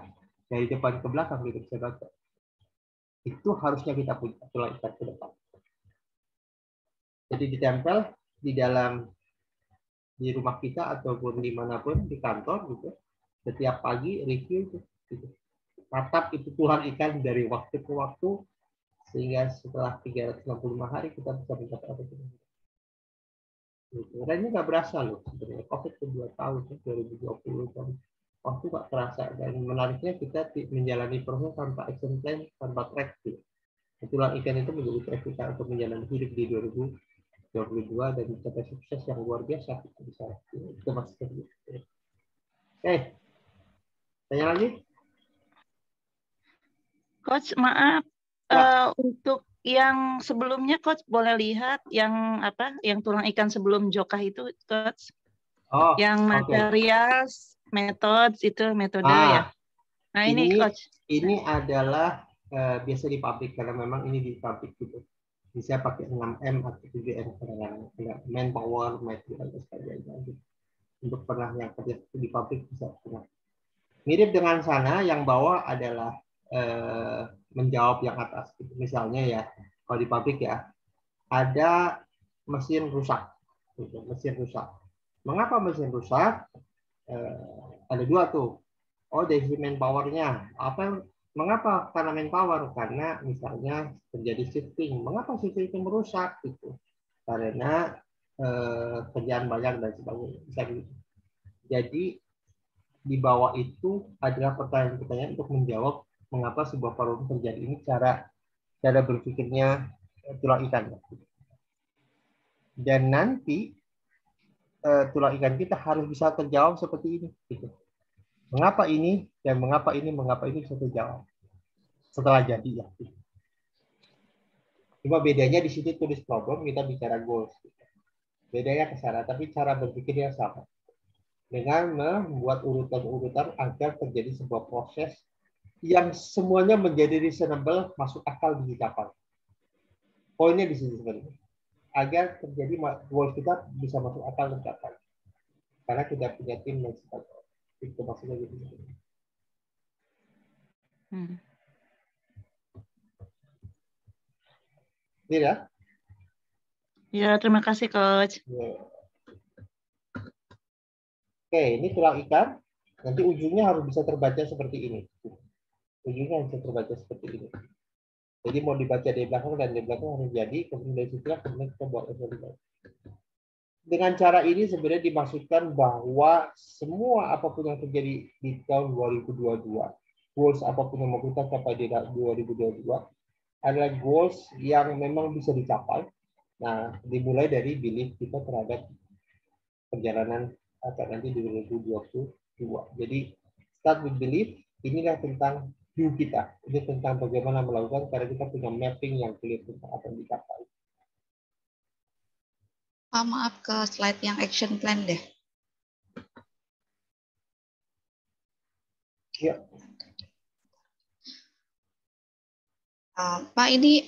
Dari depan ke belakang kita bisa baca. Itu harusnya kita punya tulang ikan ke depan. Jadi ditempel di dalam di rumah kita ataupun dimanapun di kantor gitu. Setiap pagi review gitu. Tatap itu tulang ikan dari waktu ke waktu sehingga setelah 365 hari kita bisa mencapai apa itu. Gitu. Dan ini nggak berasa loh sebenarnya. COVID ke 2 tahun 2020 kan waktu nggak terasa, dan menariknya kita menjalani proses tanpa action plan, tanpa track gitu. Tulang ikan itu menjadi track kita untuk menjalani hidup di 2022 dan mencapai sukses yang luar biasa. Bisa itu maksudnya. Tanya lagi? Coach, maaf. Untuk yang sebelumnya, Coach, boleh lihat yang apa? Yang tulang ikan sebelum jokah itu, Coach. Yang materials, metode ya. Nah ini Coach. Ini adalah biasa di pabrik karena memang ini di pabrik gitu. Bisa pakai 6M atau 7M karena manpower, material dan sebagainya. Untuk pernah yang kerja di pabrik bisa pernah. Mirip dengan sana, yang bawah adalah menjawab yang atas. Misalnya ya, kalau di pabrik ya, ada mesin rusak. Mesin rusak. Mengapa mesin rusak? Ada dua tuh. Oh, dari manpower-nya. Mengapa? Karena manpower. Karena misalnya terjadi shifting. Mengapa shifting itu merusak? Gitu. Karena kerjaan banyak dan sebagainya. Jadi di bawah itu adalah pertanyaan-pertanyaan untuk menjawab mengapa sebuah problem terjadi. Ini cara berpikirnya tulang ikan. Dan nanti tulang ikan kita harus bisa terjawab seperti ini. Gitu. Mengapa ini dan mengapa ini bisa terjawab setelah jadi ya. Cuma bedanya di situ tulis problem, kita bicara goals. Bedanya ke sana, tapi cara berpikirnya sama. Dengan membuat urutan-urutan agar terjadi sebuah proses yang semuanya menjadi reasonable, masuk akal dicapai. Poinnya di sini sebenarnya. Agar terjadi goal kita bisa masuk akal dicapai. Karena kita punya tim yang sebagainya. Itu maksudnya gitu. Ya? Ya, terima kasih Coach. Ya. Oke, ini tulang ikan. Nanti ujungnya harus bisa terbaca seperti ini. Ujungnya bisa terbaca seperti ini. Jadi mau dibaca dari belakang dan dari belakang harus jadi, kemudian dari situ kemudian kita buat evaluasi. Dengan cara ini sebenarnya dimaksudkan bahwa semua apapun yang terjadi di tahun 2022, goals apapun yang mau kita capai di 2022 adalah goals yang memang bisa dicapai. Nah, dimulai dari belief kita terhadap perjalanan atau nanti di 2022. Jadi start with belief, inilah tentang do kita. Ini tentang bagaimana melakukan karena kita punya mapping yang clear tentang apa yang dicapai. Maaf, ke slide yang action plan deh. Ya. Pak, ini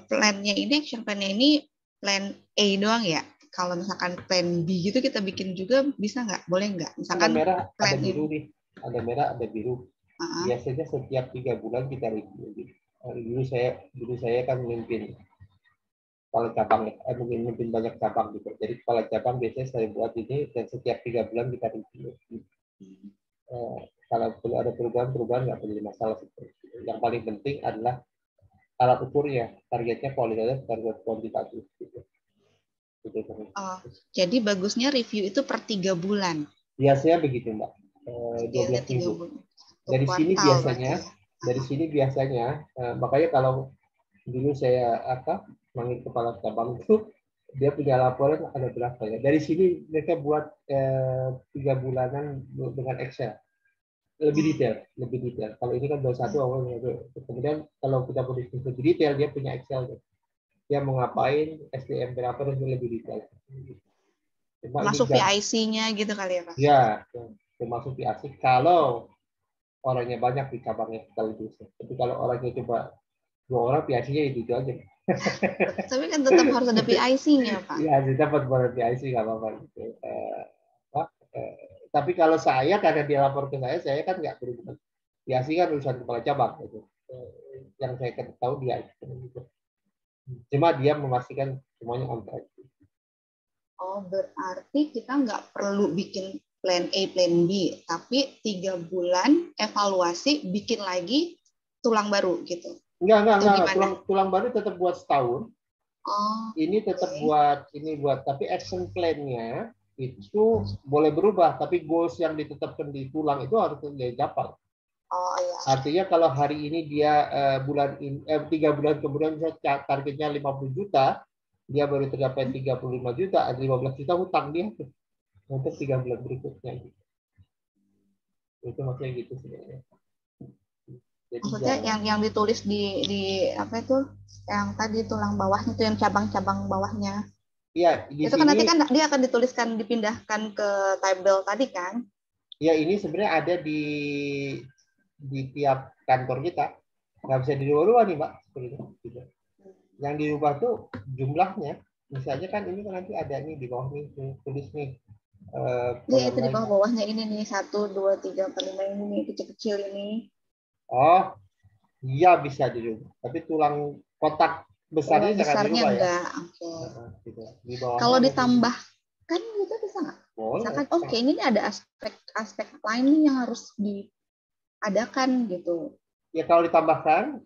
plan-nya ini, action plan-nya ini plan A doang ya? Kalau misalkan plan B gitu kita bikin juga bisa nggak? Boleh nggak? Misalkan ada merah, plan ada biru nih. Ada merah, ada biru. Biasanya setiap 3 bulan kita review. Dulu saya kan memimpin kepala cabang, memimpin banyak cabang gitu. Jadi kepala cabang biasanya saya buat ini dan setiap 3 bulan kita review. Kalau perlu ada perubahan nggak perlu masalah seperti itu. Yang paling penting adalah alat ukurnya, targetnya kualitatif, target kuantitatif. Gitu. Jadi bagusnya review itu per 3 bulan. Biasanya begitu Mbak. 12 minggu. Dari sini biasanya, makanya kalau dulu saya manggil kepala cabang itu dia punya laporan ada berapa ya. Dari sini mereka buat 3 bulanan dengan Excel. lebih detail. Kalau ini kan 21 awal, kemudian kalau kita mau diskusi lebih detail, dia punya Excel. Dia mau ngapain, SDM berapa, dan lebih detail. Masuk PIC-nya gitu kali ya Pak? Ya, termasuk PIC kalau orangnya banyak di cabangnya sekaligus. Tapi kalau orangnya cuma 2 orang, PIC-nya itu aja. Tapi kan tetap harus ada PIC-nya Pak. Iya, dapat buat PIC nggak apa-apa. Gitu. Tapi kalau saya, karena dia lapor ke saya kan nggak berhubungan. PIC kan urusan kepala cabang. Gitu. Yang saya tahu dia. Gitu. Cuma dia memastikan semuanya on track. Oh, berarti kita nggak perlu bikin plan A, plan B, tapi 3 bulan evaluasi, bikin lagi tulang baru gitu. Enggak. Tulang baru tetap buat setahun. Oh, ini tetap buat, tapi action plan-nya itu boleh berubah, tapi goals yang ditetapkan di tulang itu harus dicapai. Oh iya. Artinya kalau hari ini dia 3 bulan kemudian misalnya targetnya 50 juta, dia baru tercapai 35 juta, ada 15 juta hutang dia untuk 3 bulan berikutnya. Itu maksudnya gitu sebenarnya. Jadi maksudnya yang ditulis di apa itu, yang tadi tulang bawahnya itu, yang cabang-cabang bawahnya. Iya. Itu kan nanti kan dia akan dituliskan, dipindahkan ke tabel tadi kan? Ya, ini sebenarnya ada di tiap kantor kita. Nggak bisa dirubah-rubah nih, Mbak. Gitu. Yang dirubah tuh jumlahnya. Misalnya kan ini kan nanti ada nih di bawah nih, tulis nih. Iya, itu di bawah-bawahnya ini nih, 1, 2, 3, 4, 5 ini nih, kecil-kecil ini. Oh, iya bisa dirubah. Tapi tulang kotak besarnya jangan dirubah ya. Okay. Gitu. Kalau ditambahkan gitu bisa nggak? Misalkan, oke, ini ada aspek lain nih yang harus diadakan gitu. Ya kalau ditambahkan,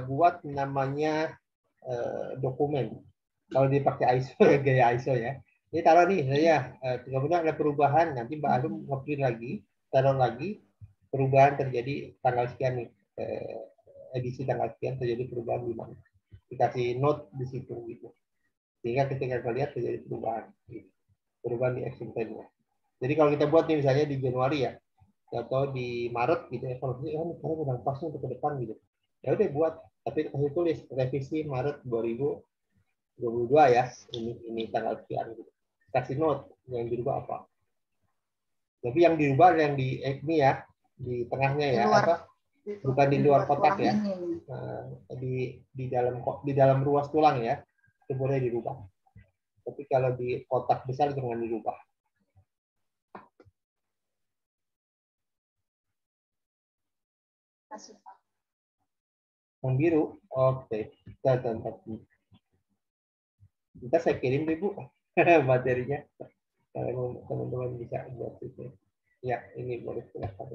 buat namanya dokumen. Kalau dipakai ISO ya, gaya ISO ya. Ini taruh nih, saya kemudian ada perubahan, nanti Mbak Alum nge-print lagi, taruh lagi, perubahan terjadi tanggal sekian nih, edisi tanggal sekian terjadi perubahan di mana. Dikasih note di situ gitu. Sehingga ketika kita lihat terjadi perubahan. Gitu. Perubahan di action plan-nya. Jadi kalau kita buat nih misalnya di Januari ya, atau di Maret gitu ya, kalau ini udah pas untuk ke depan gitu. Ya udah buat, tapi kasih tulis revisi Maret 2022 ya. Ini tanggal sekian gitu. Kasih note yang dirubah apa. Tapi yang dirubah yang di ini ya, di tengahnya ya, bukan di luar kotak ya. Di dalam ruas tulang ya, itu boleh dirubah. Tapi kalau di kotak besar jangan dirubah. Yang biru, oke. Kita saya kirim Ibu materinya. Kalau teman-teman bisa buat itu. Ya, ini boleh silahkan.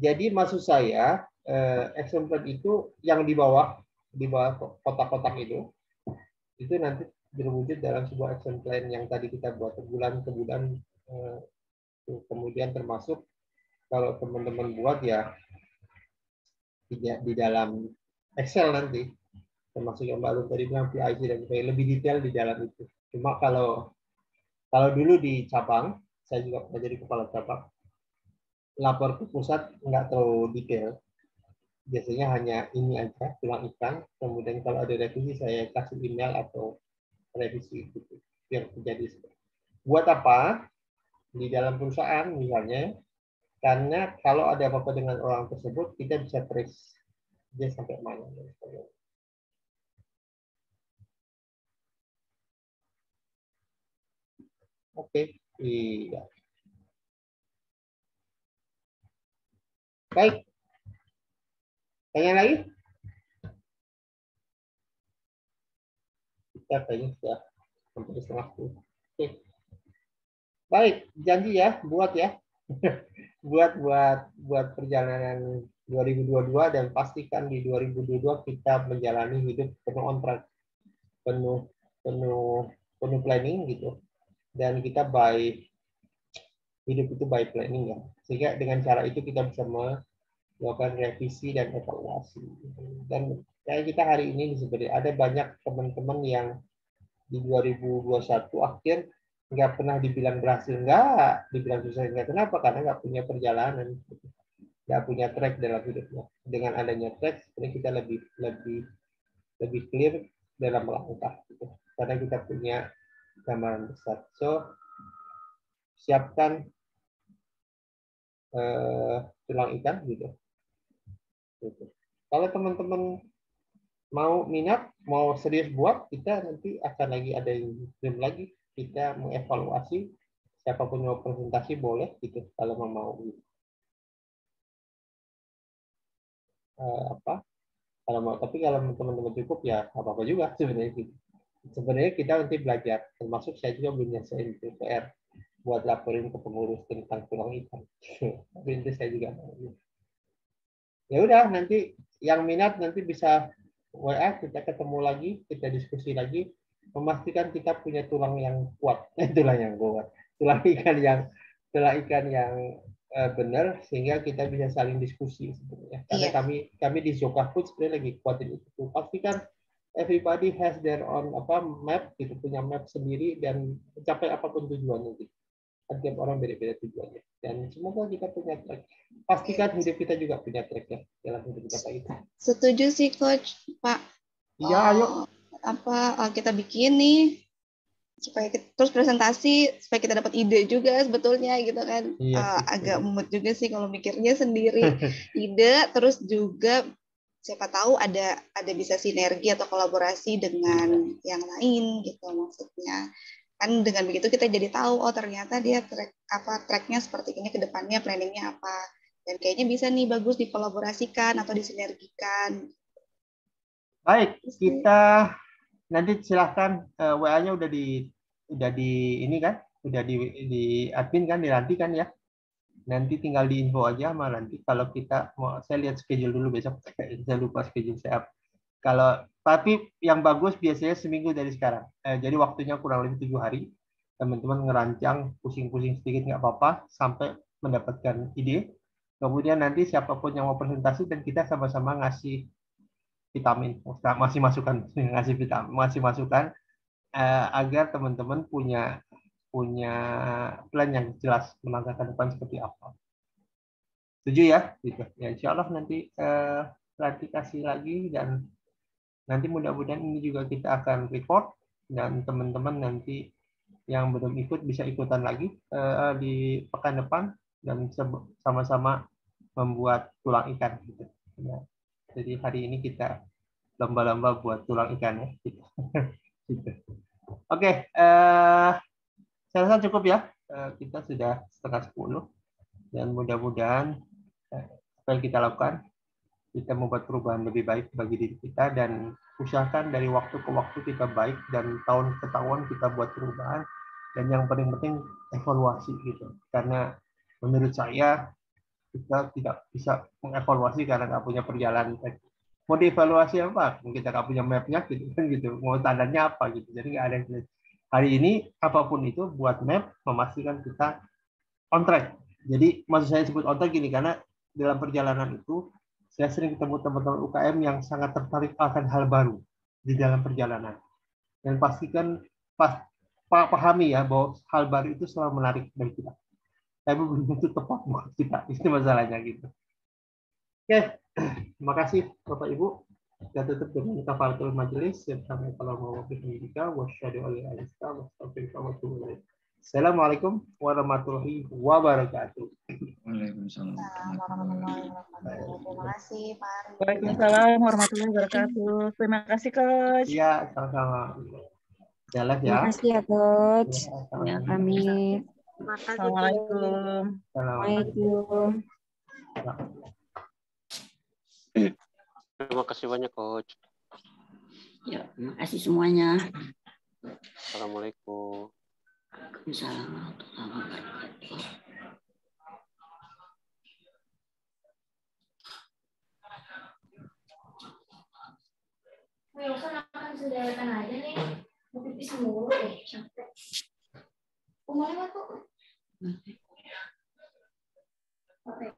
Jadi maksud saya, action plan itu yang di bawah kotak-kotak itu nanti berwujud dalam sebuah action plan yang tadi kita buat bulan ke bulan, kemudian termasuk kalau teman-teman buat ya di dalam Excel nanti, termasuk yang baru tadi bilang PIC dan lebih detail di dalam itu. Cuma kalau dulu di cabang, saya juga pernah jadi kepala cabang, lapor ke pusat nggak terlalu detail. Biasanya hanya ini aja, tulang ikan. Kemudian kalau ada revisi, saya kasih email atau revisi gitu. Biar terjadi. Buat apa? Di dalam perusahaan misalnya, karena kalau ada apa-apa dengan orang tersebut, kita bisa trace dia sampai mana. Oke, iya. Baik. Tanya lagi? Kita kayaknya sudah sampai setengah 10. Oke. Baik, janji ya, buat ya. buat perjalanan 2022 dan pastikan di 2022 kita menjalani hidup penuh on track, penuh planning gitu, dan kita hidup itu by planning ya, sehingga dengan cara itu kita bisa melakukan revisi dan evaluasi. Dan kayak kita hari ini sebenarnya ada banyak teman-teman yang di 2021 akhir nggak pernah dibilang berhasil, nggak dibilang susah, nggak. Kenapa? Karena nggak punya perjalanan, nggak punya track dalam hidupnya. Dengan adanya track, sebenarnya kita lebih clear dalam melangkah, gitu. Karena kita punya gambaran besar. So, siapkan tulang ikan, gitu. Kalau teman-teman mau minat, mau serius buat, kita nanti akan lagi ada yang film lagi. Kita mengevaluasi, siapapun mau presentasi boleh, gitu. Kalau mau, gitu. Kalau mau, tapi kalau teman-teman cukup ya apa-apa juga sebenarnya, gitu. Sebenarnya kita nanti belajar, termasuk saya juga belum nyelesain PR buat laporin ke pengurus tentang tulang ikan. Tapi itu saya juga mau. Ya udah, nanti yang minat nanti bisa WA, kita ketemu lagi, kita diskusi lagi, memastikan kita punya tulang yang kuat, tulang yang kuat, tulang ikan yang benar, sehingga kita bisa saling diskusi sebenarnya. Karena kami di Zoka Food sebenarnya lagi kuatin itu. Pastikan everybody has their own map, gitu, punya map sendiri, dan mencapai apapun tujuannya, gitu. Setiap orang beda-beda tujuannya, dan semoga kita punya track. Pastikan hidup kita juga punya track ya dalam hidup kita itu. Setuju sih Coach, Pak. Iya, ayo. Kita bikin nih supaya terus presentasi supaya kita dapat ide juga sebetulnya, gitu kan. Iya, agak mumet juga sih kalau mikirnya sendiri. Ide, terus juga siapa tahu ada bisa sinergi atau kolaborasi dengan yang lain, gitu maksudnya. Kan dengan begitu kita jadi tahu, oh ternyata dia tracknya seperti ini, ke depannya planningnya apa, dan kayaknya bisa nih bagus dikolaborasikan atau disinergikan. Baik, kita nanti silahkan WA-nya udah di ini kan, udah di admin kan, dilanti kan ya. Nanti tinggal di info aja sama nanti. Kalau kita mau, saya lihat schedule dulu besok. Saya lupa schedule saya. Tapi yang bagus biasanya seminggu dari sekarang. Jadi waktunya kurang lebih 7 hari. Teman-teman ngerancang, pusing-pusing sedikit nggak apa-apa sampai mendapatkan ide. Kemudian nanti siapapun yang mau presentasi dan kita sama-sama ngasih vitamin, masih masukan agar teman-teman punya plan yang jelas melangkah ke depan seperti apa. Setuju ya? Gitu. Ya, insya Allah nanti klarifikasi lagi, dan nanti mudah-mudahan ini juga kita akan record, dan teman-teman nanti yang belum ikut bisa ikutan lagi di pekan depan, dan sama-sama membuat tulang ikan. Gitu. Ya. Jadi hari ini kita lomba-lomba buat tulang ikan ya. Gitu. Gitu. Oke, saya rasa cukup ya. Kita sudah 9:30, dan mudah-mudahan apa yang kita lakukan, kita membuat perubahan lebih baik bagi diri kita, dan usahakan dari waktu ke waktu kita baik, dan tahun ke tahun kita buat perubahan, dan yang paling penting evaluasi, gitu. Karena menurut saya kita tidak bisa mengevaluasi karena nggak punya perjalanan. Mau dievaluasi apa? Kita nggak punya mapnya, gitu kan, gitu. Mau standarnya apa, gitu. Jadi nggak ada yang hari ini apapun itu buat map, memastikan kita on track. Jadi maksud saya sebut on track gini, karena dalam perjalanan itu saya sering ketemu teman-teman UKM yang sangat tertarik akan hal baru di dalam perjalanan. Dan pastikan pahami ya bahwa hal baru itu selalu menarik bagi kita. Tapi belum tentu tepat buat kita. Itu masalahnya, gitu. Oke, terima kasih Bapak Ibu. Kita tutup dengan kafaratul majelis. Assalamualaikum warahmatullahi wabarakatuh. Waalaikumsalam warahmatullahi wabarakatuh. Terima kasih Pak. Waalaikumsalam warahmatullahi wabarakatuh. Terima kasih Coach. Iya, sama-sama. Jalan ya. Terima kasih ya Coach. Ya, kami. Assalamualaikum. Assalamualaikum. Terima kasih banyak Coach. Ya, terima kasih semuanya. Assalamualaikum. Waalaikumsalam warahmatullahi wabarakatuh. Wilson akan sediakan aja nih. Mau pipis mulu deh, capek. Umurnya kok? Oke.